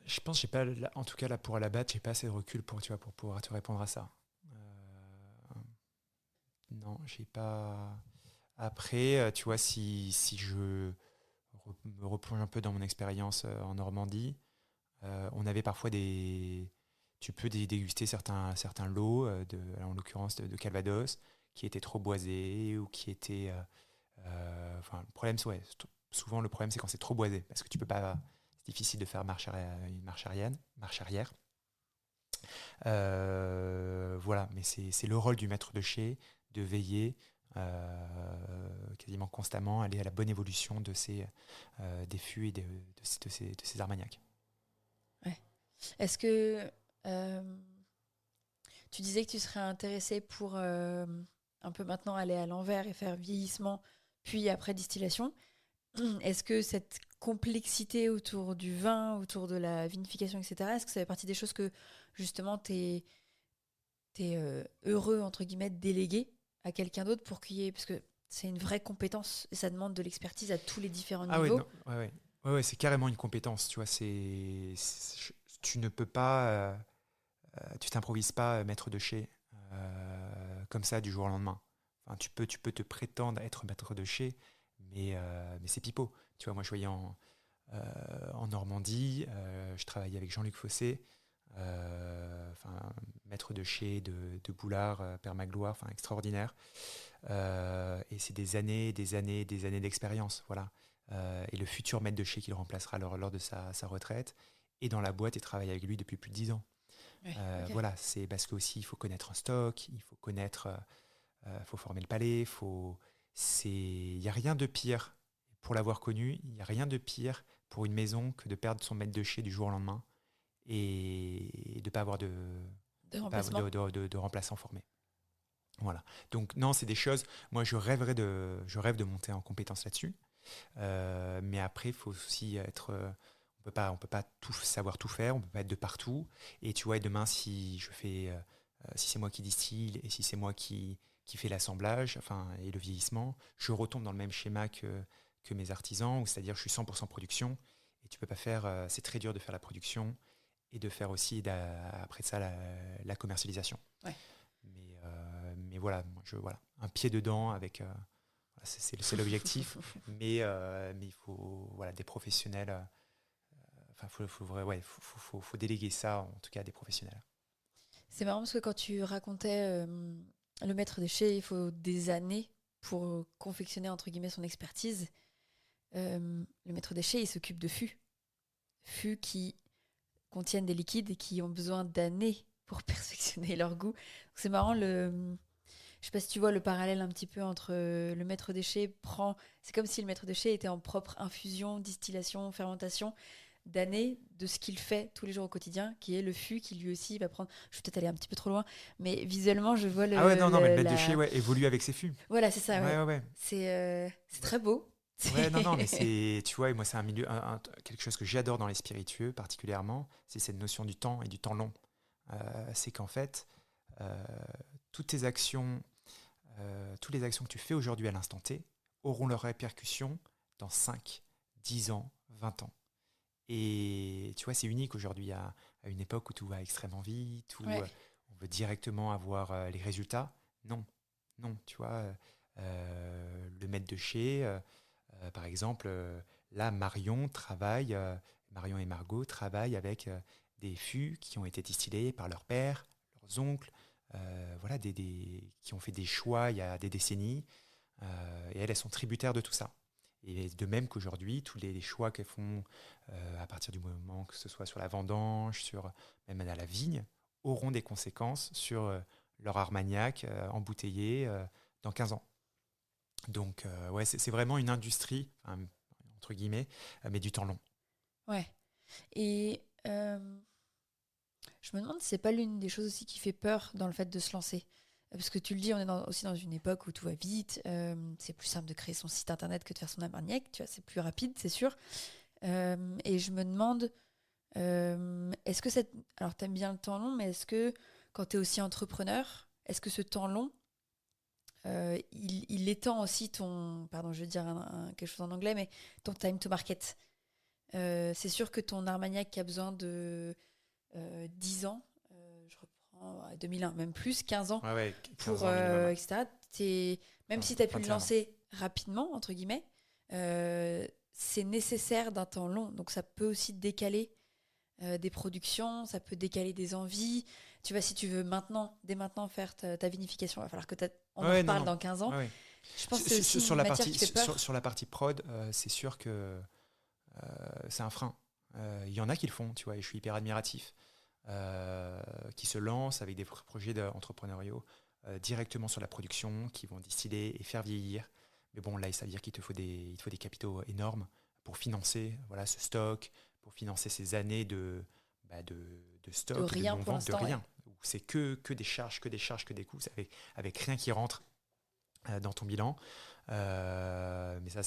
Je pense que j'ai pas, en tout cas là pour Alabat, j'ai pas assez de recul pour pouvoir te répondre à ça. Non, j'ai pas. Après, tu vois, si je me replonge un peu dans mon expérience en Normandie, on avait parfois tu peux déguster certains lots, en l'occurrence de Calvados, qui étaient trop boisés ou qui étaient. Le problème, souvent le problème, c'est quand c'est trop boisé, parce que tu peux pas. C'est difficile de faire une marche arrière. Voilà, mais c'est le rôle du maître de chai de veiller quasiment constamment, aller à la bonne évolution des fûts et de ces armagnacs. Ouais. Est-ce que tu disais que tu serais intéressé pour un peu maintenant aller à l'envers et faire vieillissement puis après distillation. Est-ce que cette complexité autour du vin, autour de la vinification, etc., est-ce que ça fait partie des choses que justement t'es heureux, entre guillemets, de déléguer à quelqu'un d'autre pour qu'il y ait... Parce que c'est une vraie compétence et ça demande de l'expertise à tous les différents Ah ouais, niveaux. non, ouais, c'est carrément une compétence, tu vois. Tu ne peux pas, tu t'improvises pas maître de chez comme ça du jour au lendemain. Enfin, tu peux te prétendre être maître de chez, mais c'est pipeau. Tu vois, moi, je voyais en Normandie, je travaillais avec Jean-Luc Fossé, enfin, maître de chez de Boulard, Père Magloire, enfin, extraordinaire. Et c'est des années, des années, des années d'expérience, voilà. Et le futur maître de chez qui le remplacera lors de sa retraite est dans la boîte et travaille avec lui depuis plus de 10 ans. Ouais, ok. Voilà, c'est parce qu'aussi il faut connaître un stock, il faut connaître, faut former le palais, il n'y a rien de pire pour l'avoir connu, il n'y a rien de pire pour une maison que de perdre son maître de chez du jour au lendemain et de ne pas avoir De remplacement. de remplaçant formé. Voilà. Donc non, c'est des choses. Moi, je rêve de monter en compétence là-dessus. Mais après, il faut aussi être. On peut pas tout savoir tout faire. On peut pas être de partout. Et tu vois, et demain, si c'est moi qui distille et si c'est moi qui fait l'assemblage, enfin, et le vieillissement, je retombe dans le même schéma que mes artisans, c'est-à-dire je suis 100% production. Et tu peux pas faire. C'est très dur de faire la production et de faire aussi après ça la commercialisation. Ouais. Mais voilà, voilà, un pied dedans avec. C'est l'objectif, mais il faut voilà, des professionnels. Enfin, faut déléguer ça, en tout cas, à des professionnels. C'est marrant parce que quand tu racontais le maître des chais, il faut des années pour confectionner entre guillemets son expertise. Le maître des chais, il s'occupe de fûts qui contiennent des liquides et qui ont besoin d'années pour perfectionner leur goût. Donc c'est marrant je sais pas si tu vois le parallèle un petit peu entre le maître des chais c'est comme si le maître des chais était en propre infusion, distillation, fermentation d'années de ce qu'il fait tous les jours au quotidien, qui est le fût qui lui aussi va prendre. Je vais peut-être aller un petit peu trop loin, mais visuellement je vois Ah ouais, non, non, mais le maître de chez évolue avec ses fûts. Voilà, c'est ça, Ouais, ouais. ouais, ouais. C'est très beau. Ouais, non, non, mais tu vois, moi, c'est un milieu, quelque chose que j'adore dans les spiritueux, particulièrement, c'est cette notion du temps et du temps long. C'est qu'en fait, euh, toutes tes actions, toutes les actions que tu fais aujourd'hui à l'instant T auront leurs répercussions dans 5, 10 ans, 20 ans. Et tu vois, c'est unique aujourd'hui à une époque où tout va extrêmement vite, où Ouais. on veut directement avoir les résultats. Non, non, tu vois, le maître de chez, par exemple, là, Marion et Margot travaillent avec des fûts qui ont été distillés par leur père, leurs oncles, voilà, qui ont fait des choix il y a des décennies, et elles sont tributaires de tout ça. Et de même qu'aujourd'hui, tous les choix qu'elles font à partir du moment que ce soit sur la vendange, même à la vigne, auront des conséquences sur leur armagnac embouteillé dans 15 ans. Donc, ouais, c'est vraiment une industrie, enfin, entre guillemets, mais du temps long. Ouais. Et je me demande si c'est pas l'une des choses aussi qui fait peur dans le fait de se lancer. Parce que tu le dis, on est aussi dans une époque où tout va vite. C'est plus simple de créer son site internet que de faire son armagnac. Tu vois, c'est plus rapide, c'est sûr. Et je me demande, est-ce que cette... Alors, t'aimes bien le temps long, mais est-ce que quand t'es aussi entrepreneur, est-ce que ce temps long, il étend aussi ton... Pardon, je veux dire quelque chose en anglais, mais ton time to market. C'est sûr que ton armagnac qui a besoin de 10 ans, je reprends 2001, même plus, 15 ans, Ouais, ouais, 15 pour, ans minimum. Ouais. etc. Même si tu as pu le 21 ans. lancer rapidement, entre guillemets, c'est nécessaire d'un temps long. Donc ça peut aussi décaler des productions, ça peut décaler des envies. Tu vois, si tu veux dès maintenant faire ta vinification, il va falloir on en Ouais, non, reparle non. dans 15 ans. Ouais, ouais. Je pense que c'est aussi Sur une la matière qui partie, fait peur. sur la partie prod, c'est sûr que c'est un frein. Il y en a qui le font, tu vois, et je suis hyper admiratif, qui se lancent avec des projets entrepreneuriaux directement sur la production, qui vont distiller et faire vieillir. Mais bon, là, ça veut dire il te faut des capitaux énormes pour financer voilà, ce stock, pour financer ces années de De stock et de rien pour non-vente de l'instant, ouais. rien. Où c'est que des charges, que des charges, que des coûts, avec rien qui rentre. dans ton bilan. Mais ça,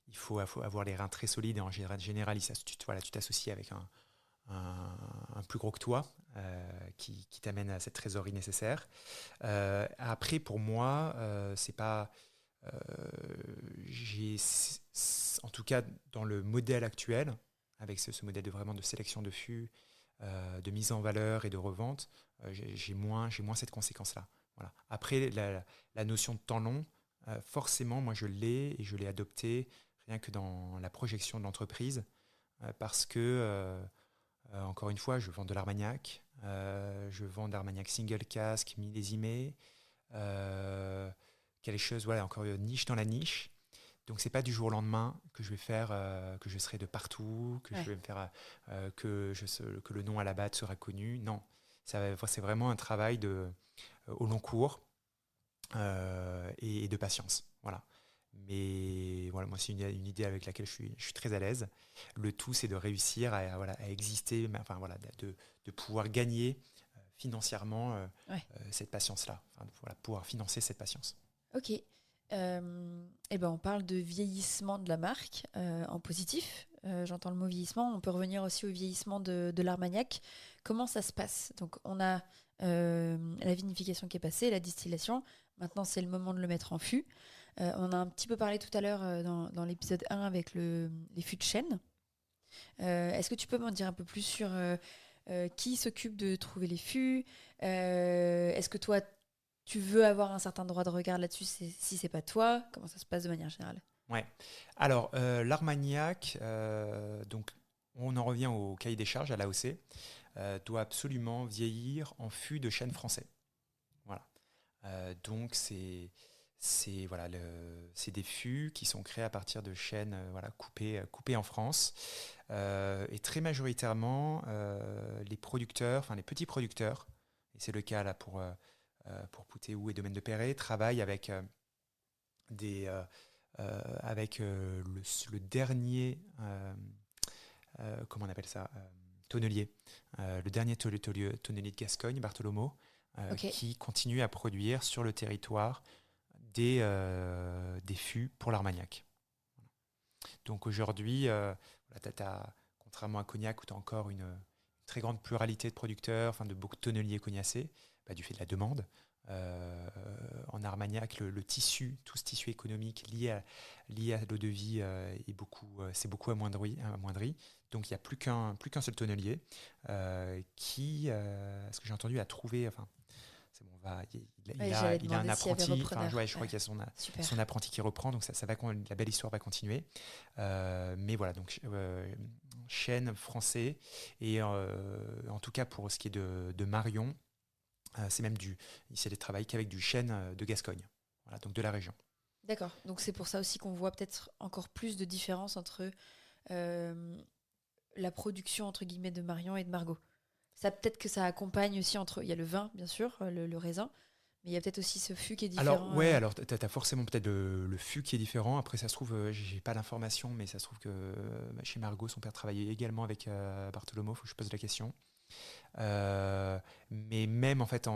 il faut avoir les reins très solides et en général, tu t'associes avec un plus gros que toi qui t'amène à cette trésorerie nécessaire. Après, pour moi, c'est pas. euh, en tout cas, dans le modèle actuel, avec ce modèle vraiment de sélection de fûts, de mise en valeur et de revente, j'ai moins cette conséquence-là. Voilà. Après, la notion de temps long, forcément, moi je l'ai et je l'ai adoptée rien que dans la projection de l'entreprise, parce que, encore une fois, je vends de l'Armagnac, je vends de l'Armagnac single casque, millésimé, euh, quelque chose, voilà, encore une niche dans la niche. Donc c'est pas du jour au lendemain que je vais faire, que je serai de partout, que je Ouais. vais me faire, que le nom à la batte sera connu. Non, c'est vraiment un travail au long cours et de patience. Voilà. Mais voilà, moi c'est une idée avec laquelle je suis très à l'aise. Le tout c'est de réussir voilà, à exister, enfin voilà, de pouvoir gagner financièrement Ouais. cette patience-là. Enfin, voilà, pouvoir financer cette patience. Ok. Eh ben on parle de vieillissement de la marque en positif. J'entends le mot vieillissement. On peut revenir aussi au vieillissement de l'Armagnac. Comment ça se passe? Donc, on a la vinification qui est passée, la distillation. Maintenant, c'est le moment de le mettre en fût. On a un petit peu parlé tout à l'heure dans l'épisode 1 avec les fûts de chêne. Est-ce que tu peux m'en dire un peu plus sur qui s'occupe de trouver les fûts? Est-ce que toi, tu veux avoir un certain droit de regard là-dessus si c'est pas toi? Comment ça se passe de manière générale? Ouais. Alors, l'Armagnac, donc on en revient au cahier des charges à l'AOC, doit absolument vieillir en fût de chêne français. Voilà. Donc voilà, c'est des fûts qui sont créés à partir de chênes voilà, coupés en France. Et très majoritairement, les producteurs, enfin les petits producteurs, et c'est le cas là pour Poutéhou et Domaine de Perret, travaillent des, euh, avec le dernier, comment on appelle ça, tonnelier, le dernier tonnelier de Gascogne, Bartholomew, Ok, qui continue à produire sur le territoire des fûts pour l'Armagnac. Donc aujourd'hui, voilà, contrairement à Cognac où tu as encore une très grande pluralité de producteurs, enfin de beaucoup de tonneliers cognacés, bah, du fait de la demande. Euh, En Armagnac, le tissu, tout ce tissu économique lié à l'eau de vie c'est beaucoup amoindri. Donc il n'y a plus qu'un seul tonnelier ce que j'ai entendu, a trouvé, enfin, c'est bon, ouais, j'allais il a un demander s'il y avait apprenti, enfin, repreneur. ouais, je crois Ouais, qu'il y a son super. apprenti qui reprend, donc la belle histoire va continuer. Mais voilà, donc chêne français, et en tout cas pour ce qui est de Marion, c'est des travail qu'avec du chêne de Gascogne, voilà, donc de la région. D'accord. Donc c'est pour ça aussi qu'on voit peut-être encore plus de différence entre euh, la production entre guillemets de Marion et de Margot. Ça peut-être que ça accompagne aussi entre. Il y a le vin, bien sûr, le raisin, mais il y a peut-être aussi ce fût qui est Alors, différent. ouais, alors t'as forcément peut-être le fût qui est différent. Après, ça se trouve, j'ai pas l'information, mais ça se trouve que chez Margot, son père travaillait également avec Bartholomew, faut que je pose la question. Mais même en fait,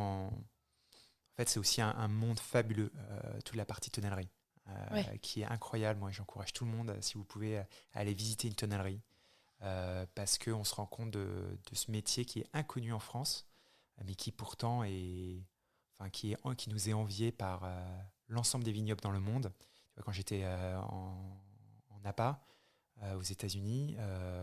c'est aussi un monde fabuleux, toute la partie tonnellerie, Ouais, qui est incroyable. Moi, j'encourage tout le monde, si vous pouvez, à aller visiter une tonnellerie, parce qu'on se rend compte de ce métier qui est inconnu en France, mais qui pourtant enfin, qui nous est envié par l'ensemble des vignobles dans le monde. Tu vois, quand j'étais en Napa, aux États-Unis,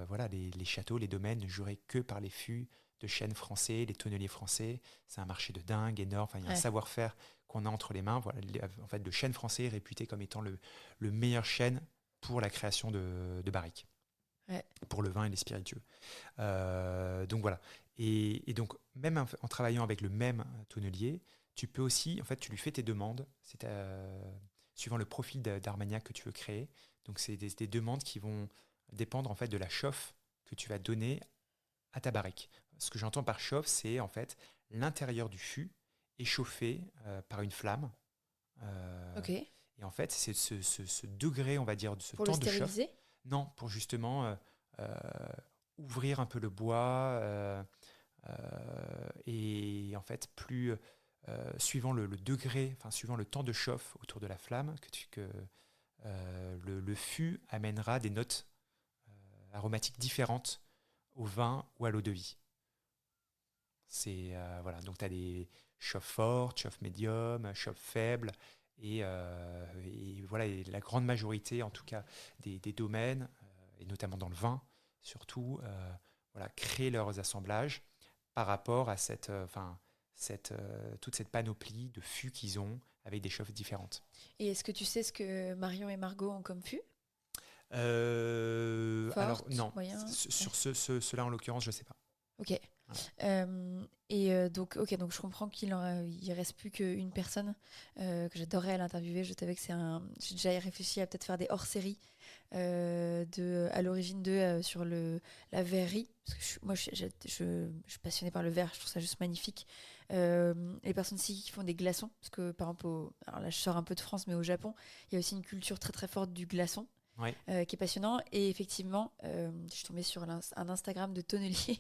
voilà, les châteaux, les domaines ne juraient que par les fûts de chêne français, les tonneliers français. C'est un marché de dingue, énorme. Enfin, il y a un ouais, savoir-faire qu'on a entre les mains. Voilà, en fait, le chêne français est réputé comme étant le meilleur chêne pour la création de barriques, ouais. pour le vin et les spiritueux. Donc voilà. Et donc, même en travaillant avec le même tonnelier, tu peux aussi, en fait, tu lui fais tes demandes, suivant le profil d'Armagnac que tu veux créer. Donc, c'est des demandes qui vont dépendre en fait de la chauffe que tu vas donner à ta barrique. Ce que j'entends par chauffe, c'est en fait l'intérieur du fût est chauffé par une flamme. Euh, Ok. et en fait, c'est ce degré, on va dire, de ce Pour le temps de chauffe. stériliser? Non, pour justement euh, ouvrir un peu le bois et en fait suivant le degré, enfin suivant le temps de chauffe autour de la flamme, le fût amènera des notes aromatiques différentes au vin ou à l'eau de vie. Voilà, donc tu as des chauffes fortes, chauffes médium, chauffes faibles, et voilà, et la grande majorité, en tout cas, des domaines, et notamment dans le vin, surtout, voilà, créent leurs assemblages par rapport à toute cette panoplie de fûts qu'ils ont avec des chauffes différentes. Et est-ce que tu sais ce que Marion et Margot ont comme fût? Alors Forte, non, moyen? sur ceux-là en l'occurrence, je ne sais pas. Ok. Voilà. Donc, donc je comprends il reste plus qu'une personne que j'adorerais à l'interviewer. Je savais que j'ai déjà réfléchi à peut-être faire des hors-séries à l'origine sur la verrerie. Parce que je suis passionnée par le verre, je trouve ça juste magnifique. Les personnes aussi qui font des glaçons, parce que par exemple, alors là je sors un peu de France, mais au Japon, il y a aussi une culture très très forte du glaçon. Ouais. Qui est passionnant. Et effectivement, je suis tombée sur un Instagram de tonnelier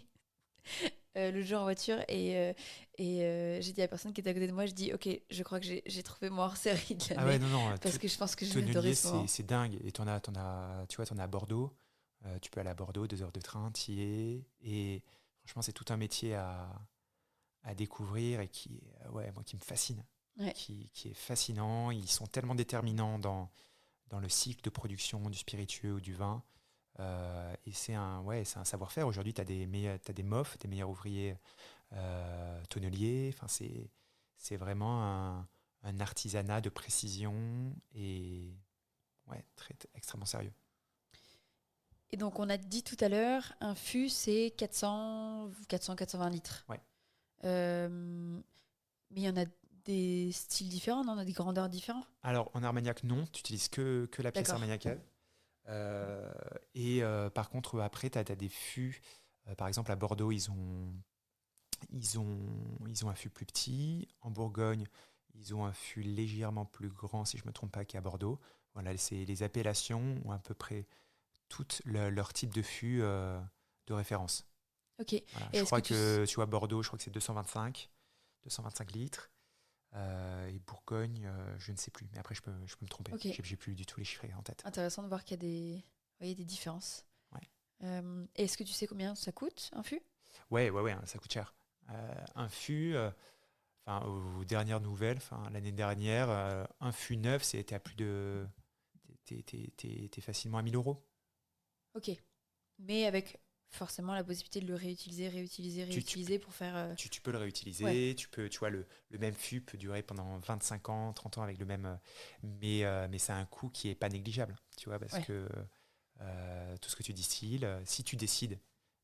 le jour en voiture et j'ai dit à la personne qui était à côté de moi, je dis ok, je crois que j'ai trouvé mon hors-série de Ah ouais, l'année non, parce que je pense que je vais adorer tonnelier, ce moment. c'est dingue. Et tu vois, t'en as à Bordeaux. Tu peux aller à Bordeaux, 2 heures de train, t'y es. Et franchement, c'est tout un métier à découvrir et ouais, moi, qui me fascine. Ouais. Qui est fascinant. Ils sont tellement déterminants dans le cycle de production du spiritueux ou du vin. Et c'est un savoir-faire. Aujourd'hui, t'as des MOF, des meilleurs ouvriers tonneliers. Enfin, c'est vraiment un artisanat de précision et ouais, extrêmement sérieux. Et donc on a dit tout à l'heure, un fût c'est 420 litres. Ouais. Mais il y en a des styles différents, non? On a des grandeurs différentes. Alors, en Armagnac, non, tu n'utilises que la pièce D'accord. armagnacaise. Par contre, après, tu as des fûts. Par exemple, à Bordeaux, ils ont un fût plus petit. En Bourgogne, ils ont un fût légèrement plus grand, si je ne me trompe pas, qu'à Bordeaux. Voilà, les appellations ont à peu près toutes leur type de fût de référence. Ok. Et Voilà, je est-ce crois que tu... que, tu vois, Bordeaux, je crois que c'est 225 litres. Et Bourgogne, je ne sais plus. Mais après, je peux me tromper. Ok. J'ai plus du tout les chiffres en tête. Intéressant de voir qu'il y a des différences. Ouais. Et est-ce que tu sais combien ça coûte un fût? Ouais, ça coûte cher. Un fût, aux dernières nouvelles, l'année dernière, un fût neuf, c'était à plus de. T'es facilement à 1000 euros. Ok. Mais avec forcément la possibilité de le réutiliser pour faire. Tu peux le Ouais, réutiliser, tu vois, le même fût peut durer pendant 25 ans, 30 ans avec le même. Mais c'est un coût qui est pas négligeable, tu vois, parce ouais, que tout ce que tu distilles, si tu décides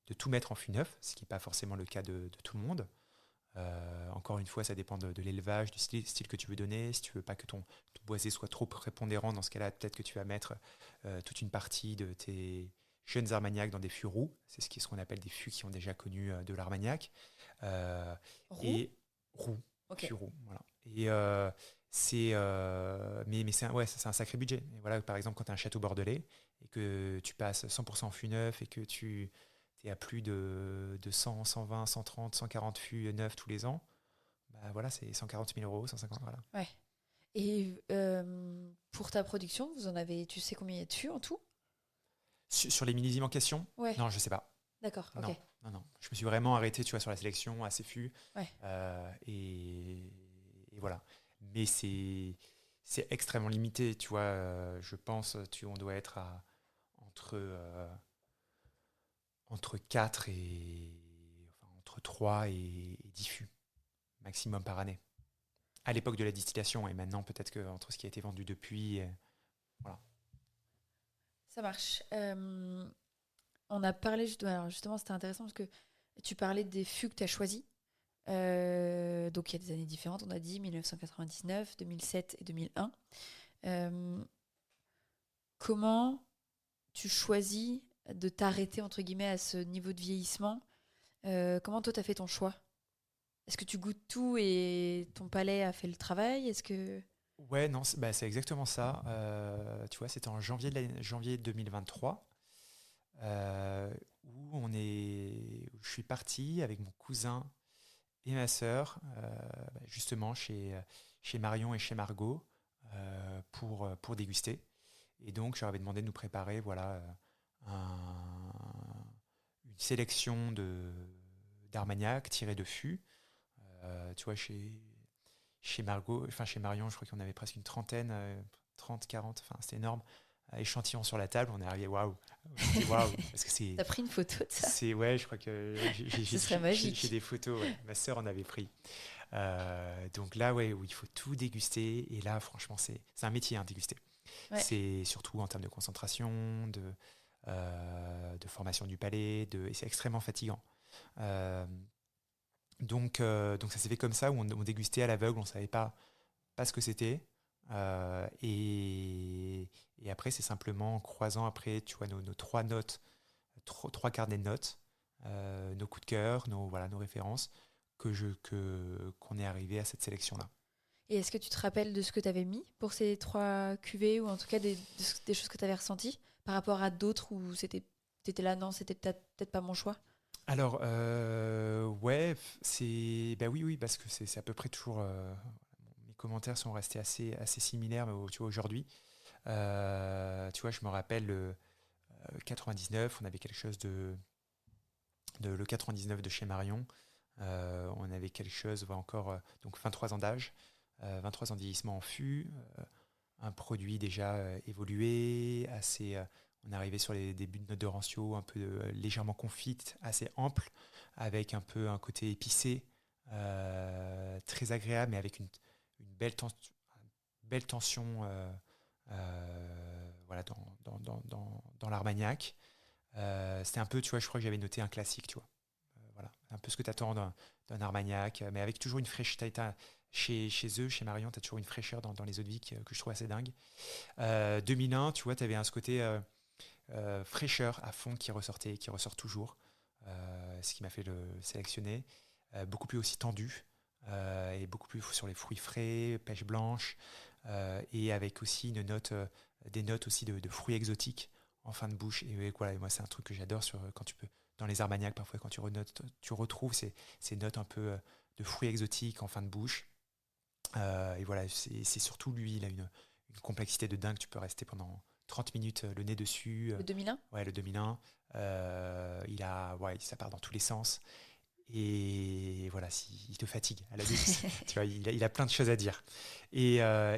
de tout mettre en fût neuf, ce qui n'est pas forcément le cas de tout le monde. Encore une fois, ça dépend de l'élevage, du style que tu veux donner. Si tu veux pas que ton boisé soit trop prépondérant, dans ce cas-là, peut-être que tu vas mettre toute une partie de tes jeunes armagnacs dans des fûts roux. C'est ce qu'on appelle des fûts qui ont déjà connu de l'armagnac. Euh, roux. et roux, Ok. fûts roux, voilà. Mais c'est un sacré budget. Et voilà, par exemple, quand tu as un château bordelais et que tu passes 100% en fût neuf et que tu es à plus de 100, 120, 130, 140 fûts neufs tous les ans, bah voilà, c'est 140 000 euros, 150, voilà. Ouais. Et pour ta production, tu sais combien il y a de fûts en tout? Sur les millésimes en question, Ouais. non, je sais pas. D'accord. Ok. Non, non. Je me suis vraiment arrêté, tu vois, sur la sélection à ces fûts. Ouais. Et voilà. Mais c'est extrêmement limité, tu vois. Je pense, on doit être entre 4 entre 3 et 10 fûts maximum par année. À l'époque de la distillation, et maintenant peut-être que entre ce qui a été vendu depuis, voilà. Ça marche. On a parlé alors justement, c'était intéressant parce que tu parlais des fûts que tu as choisis. Donc il y a des années différentes, on a dit 1999, 2007 et 2001. Comment tu choisis de t'arrêter entre guillemets à ce niveau de vieillissement? Comment toi t'as fait ton choix? Est-ce que tu goûtes tout et ton palais a fait le travail? Est-ce que... Ouais, non, c'est exactement ça. Tu vois, c'était en janvier 2023, où je suis parti avec mon cousin et ma sœur, justement chez Marion et chez Margot, pour déguster. Et donc, je leur avais demandé de nous préparer voilà, une sélection d'Armagnac tiré de fût. Tu vois, chez Margot, enfin chez Marion, je crois qu'on avait presque une trentaine, 30, 40, enfin c'était énorme. Échantillon sur la table, on est arrivé, waouh, waouh, parce que T'as pris une photo de ça? ouais, je crois que Ce serait magique. j'ai des photos, ouais. Ma sœur en avait pris. Donc là, ouais, où il faut tout déguster, et là, franchement, c'est un métier, hein, déguster. Ouais. C'est surtout en termes de concentration, de formation du palais, et c'est extrêmement fatigant. Donc ça s'est fait comme ça, où on dégustait à l'aveugle, on ne savait pas ce que c'était. Et après, c'est simplement en croisant après, tu vois, nos trois notes, trois carnets de notes, nos coups de cœur, voilà, nos références, qu'on est arrivé à cette sélection-là. Et est-ce que tu te rappelles de ce que tu avais mis pour ces 3 cuvées, ou en tout cas des choses que tu avais ressenties par rapport à d'autres où t'étais là, non, c'était peut-être pas mon choix? Alors, ouais, bah oui, parce que c'est à peu près toujours. Mes commentaires sont restés assez similaires, mais tu vois, aujourd'hui. Tu vois, je me rappelle le 99, on avait quelque chose le 99 de chez Marion. On avait quelque chose, encore, donc 23 ans d'âge, 23 ans de vieillissement en fût, un produit déjà évolué, on est arrivé sur les débuts de notes de rancio, un peu légèrement confite, assez ample, avec un peu un côté épicé, très agréable, mais avec une belle tension voilà, dans l'Armagnac. C'était un peu, tu vois, je crois que j'avais noté un classique, tu vois. Voilà, un peu ce que tu attends d'un Armagnac, mais avec toujours une fraîcheur. Chez eux, chez Marion, tu as toujours une fraîcheur dans les eaux de vie que je trouve assez dingue. 2001, tu vois, tu avais ce côté fraîcheur à fond qui ressortait, qui ressort toujours, ce qui m'a fait le sélectionner. Beaucoup plus aussi tendu, et beaucoup plus sur les fruits frais, pêche blanche, et avec aussi des notes aussi de fruits exotiques en fin de bouche. Et voilà, moi, c'est un truc que j'adore quand tu peux, dans les Armagnacs, parfois, quand tu retrouves ces notes un peu de fruits exotiques en fin de bouche. Et voilà, c'est surtout lui, il a une complexité de dingue. Tu peux rester pendant 30 minutes le nez dessus. Le 2001? Ouais, le 2001. Ouais, ça part dans tous les sens. Et voilà, il te fatigue à la déguste. Tu vois, il a plein de choses à dire. Et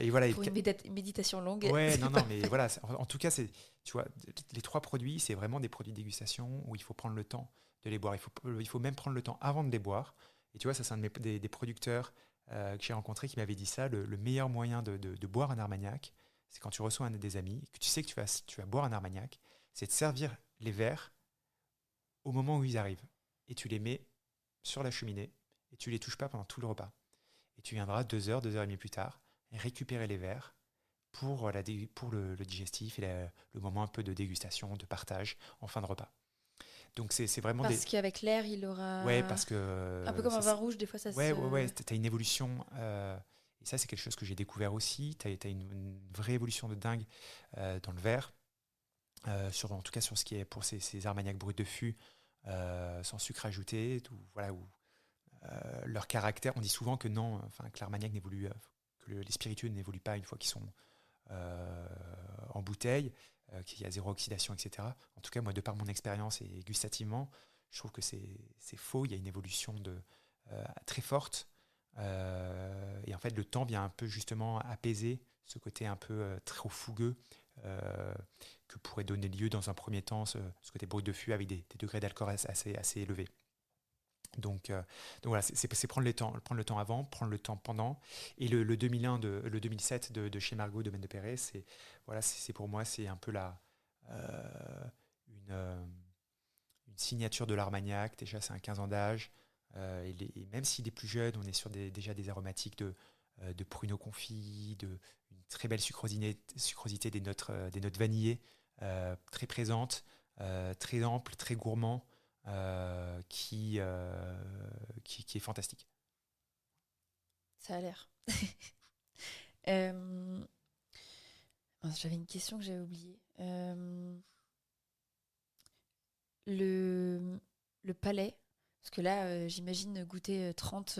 voilà. Pour une méditation longue, Ouais, c'est non, non, pas... mais voilà. En tout cas, tu vois, les 3 produits, c'est vraiment des produits de dégustation où il faut prendre le temps de les boire. Il faut même prendre le temps avant de les boire. Et tu vois, ça, c'est un des producteurs que j'ai rencontré qui m'avait dit ça. Le meilleur moyen de boire un Armagnac, c'est quand tu reçois un des amis, que tu sais que tu vas boire un Armagnac, c'est de servir les verres au moment où ils arrivent. Et tu les mets sur la cheminée et tu les touches pas pendant tout le repas. Et tu viendras 2 heures et demie plus tard récupérer les verres pour le digestif et le moment un peu de dégustation, de partage en fin de repas. Donc c'est vraiment Parce qu'avec l'air, il Ouais, aura... parce que Un peu comme un vin rouge, des fois ça ouais, se... t'as une évolution. Et ça, c'est quelque chose que j'ai découvert aussi. T'as une vraie évolution de dingue dans le verre. En tout cas sur ce qui est pour ces Armagnac bruts de fût, sans sucre ajouté, voilà, leur caractère. On dit souvent que non, enfin que l'Armagnac n'évolue, que les spiritueux n'évoluent pas une fois qu'ils sont en bouteille, qu'il y a zéro oxydation, etc. En tout cas, moi, de par mon expérience et gustativement, je trouve que c'est faux. Il y a une évolution très forte. Et en fait, le temps vient un peu justement apaiser ce côté un peu trop fougueux, que pourrait donner lieu dans un premier temps ce côté brut de fût avec des degrés d'alcool assez élevés. Donc voilà, c'est prendre le temps avant, prendre le temps pendant. Et le 2007 de chez Margot, Domaine de Perret, c'est pour moi, c'est un peu une, euh, une signature de l'Armagnac. Déjà, c'est un 15 ans d'âge. Et même s'il est plus jeune, on est sur déjà des aromatiques de pruneaux confits, une très belle sucrosité des notes vanillées, très présentes, très amples, très gourmands, qui est fantastique. Ça a l'air. J'avais une question que j'avais oubliée. Le palais, Parce que là, j'imagine goûter 30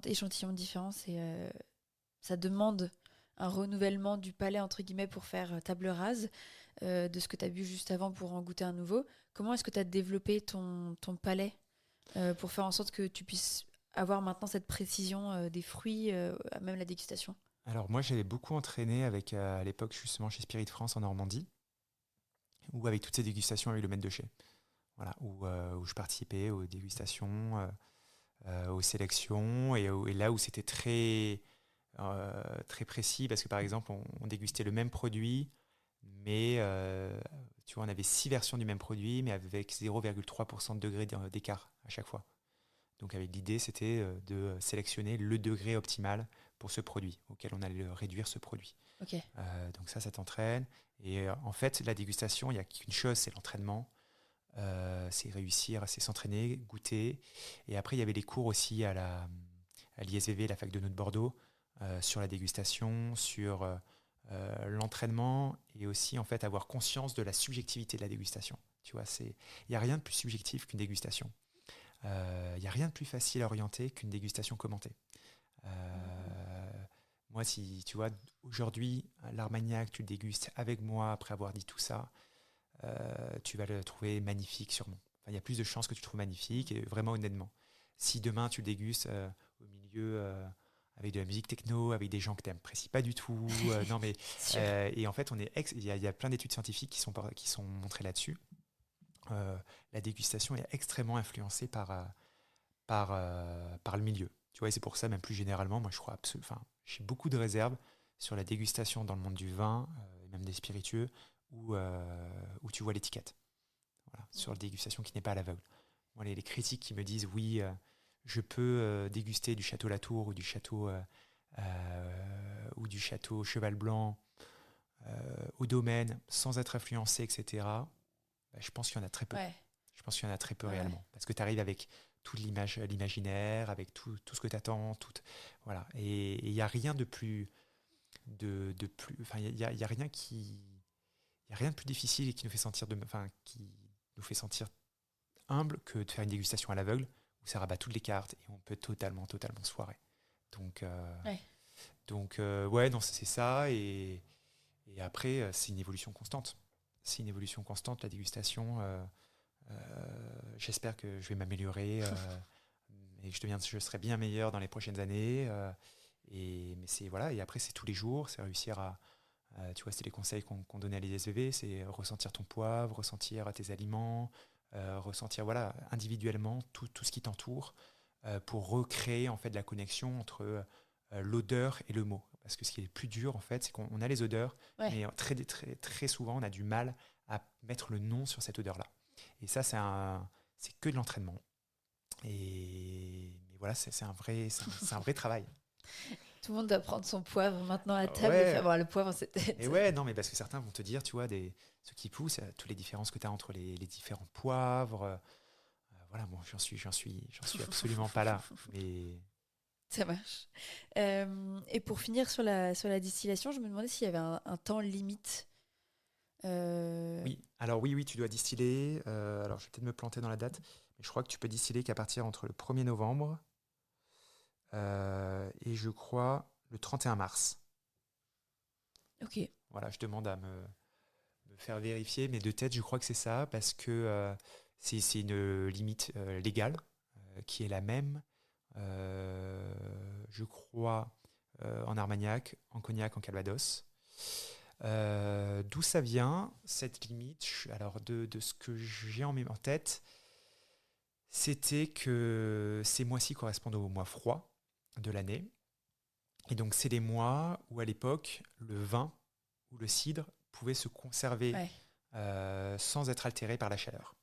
échantillons différents, ça demande un renouvellement du palais, entre guillemets, pour faire table rase de ce que tu as bu juste avant pour en goûter un nouveau. Comment est-ce que tu as développé ton palais pour faire en sorte que tu puisses avoir maintenant cette précision des fruits, même la dégustation? Alors moi, j'avais beaucoup entraîné avec, à l'époque, justement, chez Spirit France en Normandie, ou avec toutes ces dégustations avec le maître de chez. Voilà, où je participais aux dégustations, aux sélections, et là où c'était très précis, parce que par exemple, on dégustait le même produit, mais tu vois, on avait 6 versions du même produit, mais avec 0,3% de degré d'écart à chaque fois. Donc avec l'idée, c'était de sélectionner le degré optimal pour ce produit, auquel on allait réduire ce produit. Ok. Donc ça t'entraîne. Et en fait, la dégustation, il n'y a qu'une chose, c'est l'entraînement. C'est réussir, c'est s'entraîner, goûter. Et après, il y avait les cours aussi à l'ISVV, la fac de nœud de Bordeaux, sur la dégustation, sur l'entraînement, et aussi en fait avoir conscience de la subjectivité de la dégustation. Tu vois, il n'y a rien de plus subjectif qu'une dégustation. Il n'y a rien de plus facile à orienter qu'une dégustation commentée. Moi, si tu vois, aujourd'hui, l'Armagnac, tu le dégustes avec moi après avoir dit tout ça, tu vas le trouver magnifique sûrement. Enfin, il y a plus de chances que tu le trouves magnifique, et vraiment honnêtement. Si demain tu le dégustes au milieu avec de la musique techno, avec des gens que tu n'apprécies pas du tout, non mais Sûr. et en fait il y a plein d'études scientifiques qui sont montrées là-dessus. La dégustation est extrêmement influencée par le milieu. Tu vois, et c'est pour ça, même plus généralement, moi je crois enfin, j'ai beaucoup de réserves sur la dégustation dans le monde du vin, et même des spiritueux, où tu vois l'étiquette. Voilà, sur la dégustation qui n'est pas à l'aveugle. Moi, les critiques qui me disent oui, je peux déguster du château Latour ou du château Cheval Blanc au domaine sans être influencé, etc. Bah, je pense qu'il y en a très peu. Ouais. Je pense qu'il y en a très peu Ouais. réellement. Parce que tu arrives avec tout l'imaginaire, avec tout ce que tu attends. Voilà. Et il n'y a rien de plus. Enfin, il y a rien qui. Il y a rien de plus difficile et qui nous fait sentir qui nous fait sentir humble que de faire une dégustation à l'aveugle où ça rabat toutes les cartes et on peut totalement se foirer. Donc, Ouais. ouais, non, c'est ça. Et après, c'est une évolution constante. C'est une évolution constante, la dégustation. J'espère que je vais m'améliorer et que je serai bien meilleur dans les prochaines années. Mais c'est voilà, et après c'est tous les jours, c'est réussir tu vois, c'était les conseils qu'on donnait à l'ISVV, c'est ressentir ton poivre, ressentir tes aliments, ressentir voilà individuellement tout ce qui t'entoure pour recréer en fait la connexion entre l'odeur et le mot. Parce que ce qui est le plus dur en fait, c'est qu'on a les odeurs, Ouais. mais très souvent on a du mal à mettre le nom sur cette odeur-là. Et ça, c'est que de l'entraînement. Mais voilà, c'est un vrai travail. Tout le monde doit prendre son poivre maintenant à table et faire Ouais, voir le poivre, c'est et ouais, non, mais parce que certains vont te dire, tu vois, ceux qui poussent, toutes les différences que tu as entre les différents poivres. Voilà, bon, j'en suis absolument pas là. Mais Ça marche. Et pour finir sur la distillation, je me demandais s'il y avait un temps limite. oui, alors oui, tu dois distiller. Alors je vais peut-être me planter dans la date, mais je crois que tu peux distiller qu'à partir entre le 1er novembre et je crois le 31 mars. Ok. Voilà, je demande à me faire vérifier, mais de tête, je crois que c'est ça, parce que c'est une limite légale qui est la même, je crois, en Armagnac, en Cognac, en Calvados. D'où ça vient, cette limite? Alors, de ce que j'ai en tête, c'était que ces mois-ci correspondent aux mois froids de l'année. Et donc, c'est les mois où, à l'époque, le vin ou le cidre pouvait se conserver Ouais. sans être altéré par la chaleur.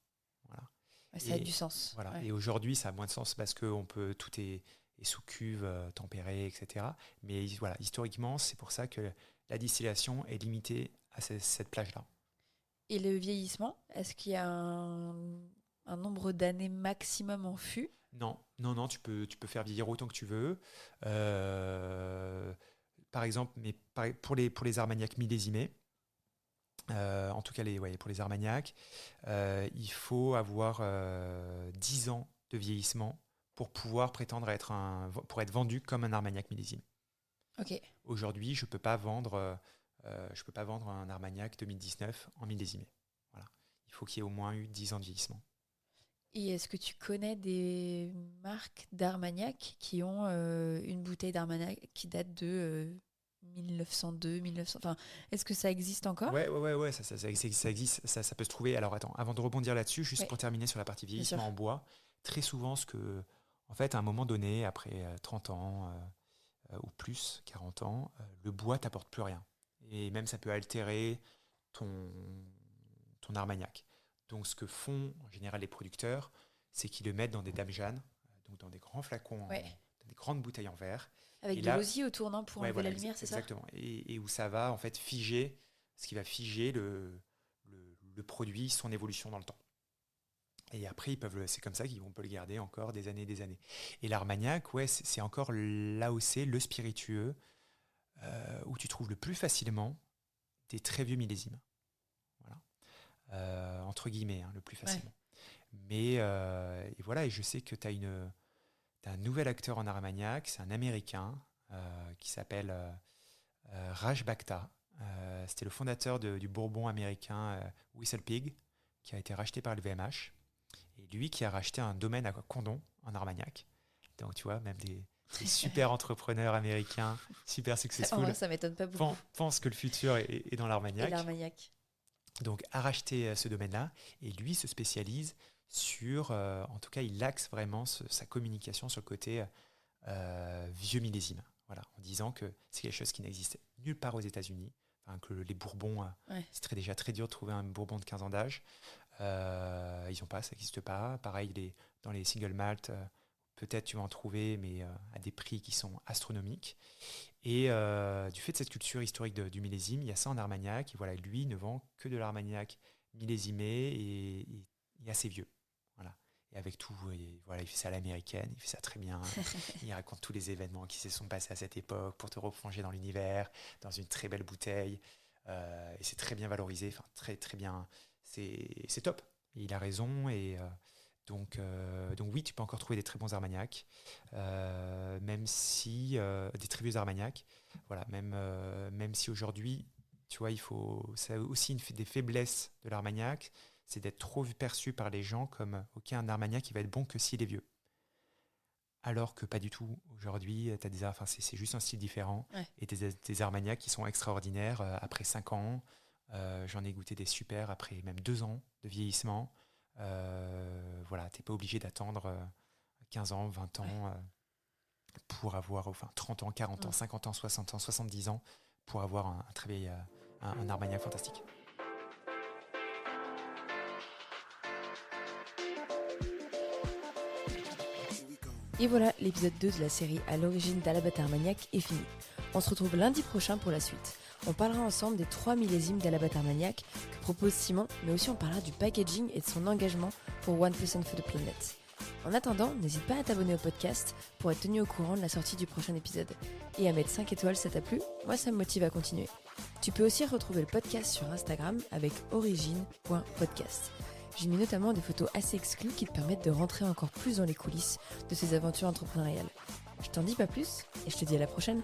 Voilà. Ouais, ça a du Et, sens. voilà. Ouais. Et aujourd'hui, ça a moins de sens parce que tout est sous cuve, tempéré, etc. Mais voilà, historiquement, c'est pour ça que la distillation est limitée à cette plage-là. Et le vieillissement, est-ce qu'il y a un nombre d'années maximum en fût? Non, non, non, tu peux faire vieillir autant que tu veux. Euh, Par exemple, mais pour les armagnacs millésimés, en tout cas pour les Armagnac, il faut avoir 10 ans de vieillissement pour pouvoir prétendre pour être vendu comme un Armagnac millésime. Ok. Aujourd'hui, je ne peux pas vendre un Armagnac 2019 en millésimé. Voilà. Il faut qu'il y ait au moins eu 10 ans de vieillissement. Et est-ce que tu connais des marques d'Armagnac qui ont une bouteille d'Armagnac qui date de 1902, 1900 Enfin, est-ce que ça existe encore ? Ouais, ça existe, ça peut se trouver. Alors attends, avant de rebondir là-dessus, juste pour terminer sur la partie vieillissement en bois, très souvent, en fait, à un moment donné, après 30 ans ou plus, 40 ans, le bois t'apporte plus rien. Et même ça peut altérer ton Armagnac. Donc ce que font en général les producteurs, c'est qu'ils le mettent dans des dames Jeanne, donc dans des grands flacons, dans des grandes bouteilles en verre. Avec de l'osier au tournant pour enlever la lumière, c'est ça ? Exactement. Et où ça va en fait figer, ce qui va figer le produit, son évolution dans le temps. Et après, c'est comme ça qu'on peut le garder encore des années et des années. Et l'Armagnac, c'est encore l'AOC, le spiritueux, où tu trouves le plus facilement des très vieux millésimes. Voilà. Entre guillemets, le plus facilement. Ouais. Mais et voilà, et je sais que tu as un nouvel acteur en Armagnac, c'est un Américain qui s'appelle Raj Bhakta. C'était le fondateur du bourbon américain Whistle Pig, qui a été racheté par le VMH. Et lui qui a racheté un domaine à Condom, en Armagnac. Donc tu vois, même des super entrepreneurs américains, super successful. Ça m'étonne pas beaucoup. Pense que le futur est dans l'Armagnac. Et l'Armagnac. Donc a racheté ce domaine-là. Et lui se spécialise sur, en tout cas il axe vraiment sa communication sur le côté vieux millésime. Voilà, en disant que c'est quelque chose qui n'existe nulle part aux États-Unis. Enfin, que les bourbons, c'est déjà très dur de trouver un bourbon de 15 ans d'âge. Ils n'ont pas, ça n'existe pas. Pareil, dans les single malt, peut-être tu vas en trouver, mais à des prix qui sont astronomiques. Et du fait de cette culture historique du millésime, il y a ça en Armagnac. Et voilà, lui ne vend que de l'Armagnac millésimé et assez vieux. Voilà. Et avec tout, voilà, il fait ça à l'américaine, il fait ça très bien. Il raconte tous les événements qui se sont passés à cette époque pour te replonger dans l'univers, dans une très belle bouteille. Et c'est très bien valorisé, enfin très très bien. C'est top. Et il a raison. Et donc oui, tu peux encore trouver des très bons Armagnac, même si des très vieux Armagnac. Voilà, même si aujourd'hui, tu vois, c'est aussi des faiblesses de l'Armagnac. C'est d'être trop perçu par les gens comme un Armagnac qui va être bon que s'il est vieux. Alors que pas du tout. Aujourd'hui, c'est juste un style différent. Ouais. Et des Armagnacs qui sont extraordinaires après 5 ans. J'en ai goûté des super après même 2 ans de vieillissement. Voilà, t'es pas obligé d'attendre 15 ans, 20 ans pour avoir, 30 ans, 40 ans, 50 ans, 60 ans, 70 ans pour avoir un très vieil un Armagnac fantastique. Et voilà, l'épisode 2 de la série à l'origine d'Alabat Armagnac est fini. On se retrouve lundi prochain pour la suite. On parlera ensemble des 3 millésimes d'Alabat Armagnac que propose Simon, mais aussi on parlera du packaging et de son engagement pour 1% for the Planet. En attendant, n'hésite pas à t'abonner au podcast pour être tenu au courant de la sortie du prochain épisode. Et à mettre 5 étoiles, ça t'a plu ? Moi, ça me motive à continuer. Tu peux aussi retrouver le podcast sur Instagram avec origine.podcast. J'y mets notamment des photos assez exclues qui te permettent de rentrer encore plus dans les coulisses de ces aventures entrepreneuriales. Je t'en dis pas plus et je te dis à la prochaine.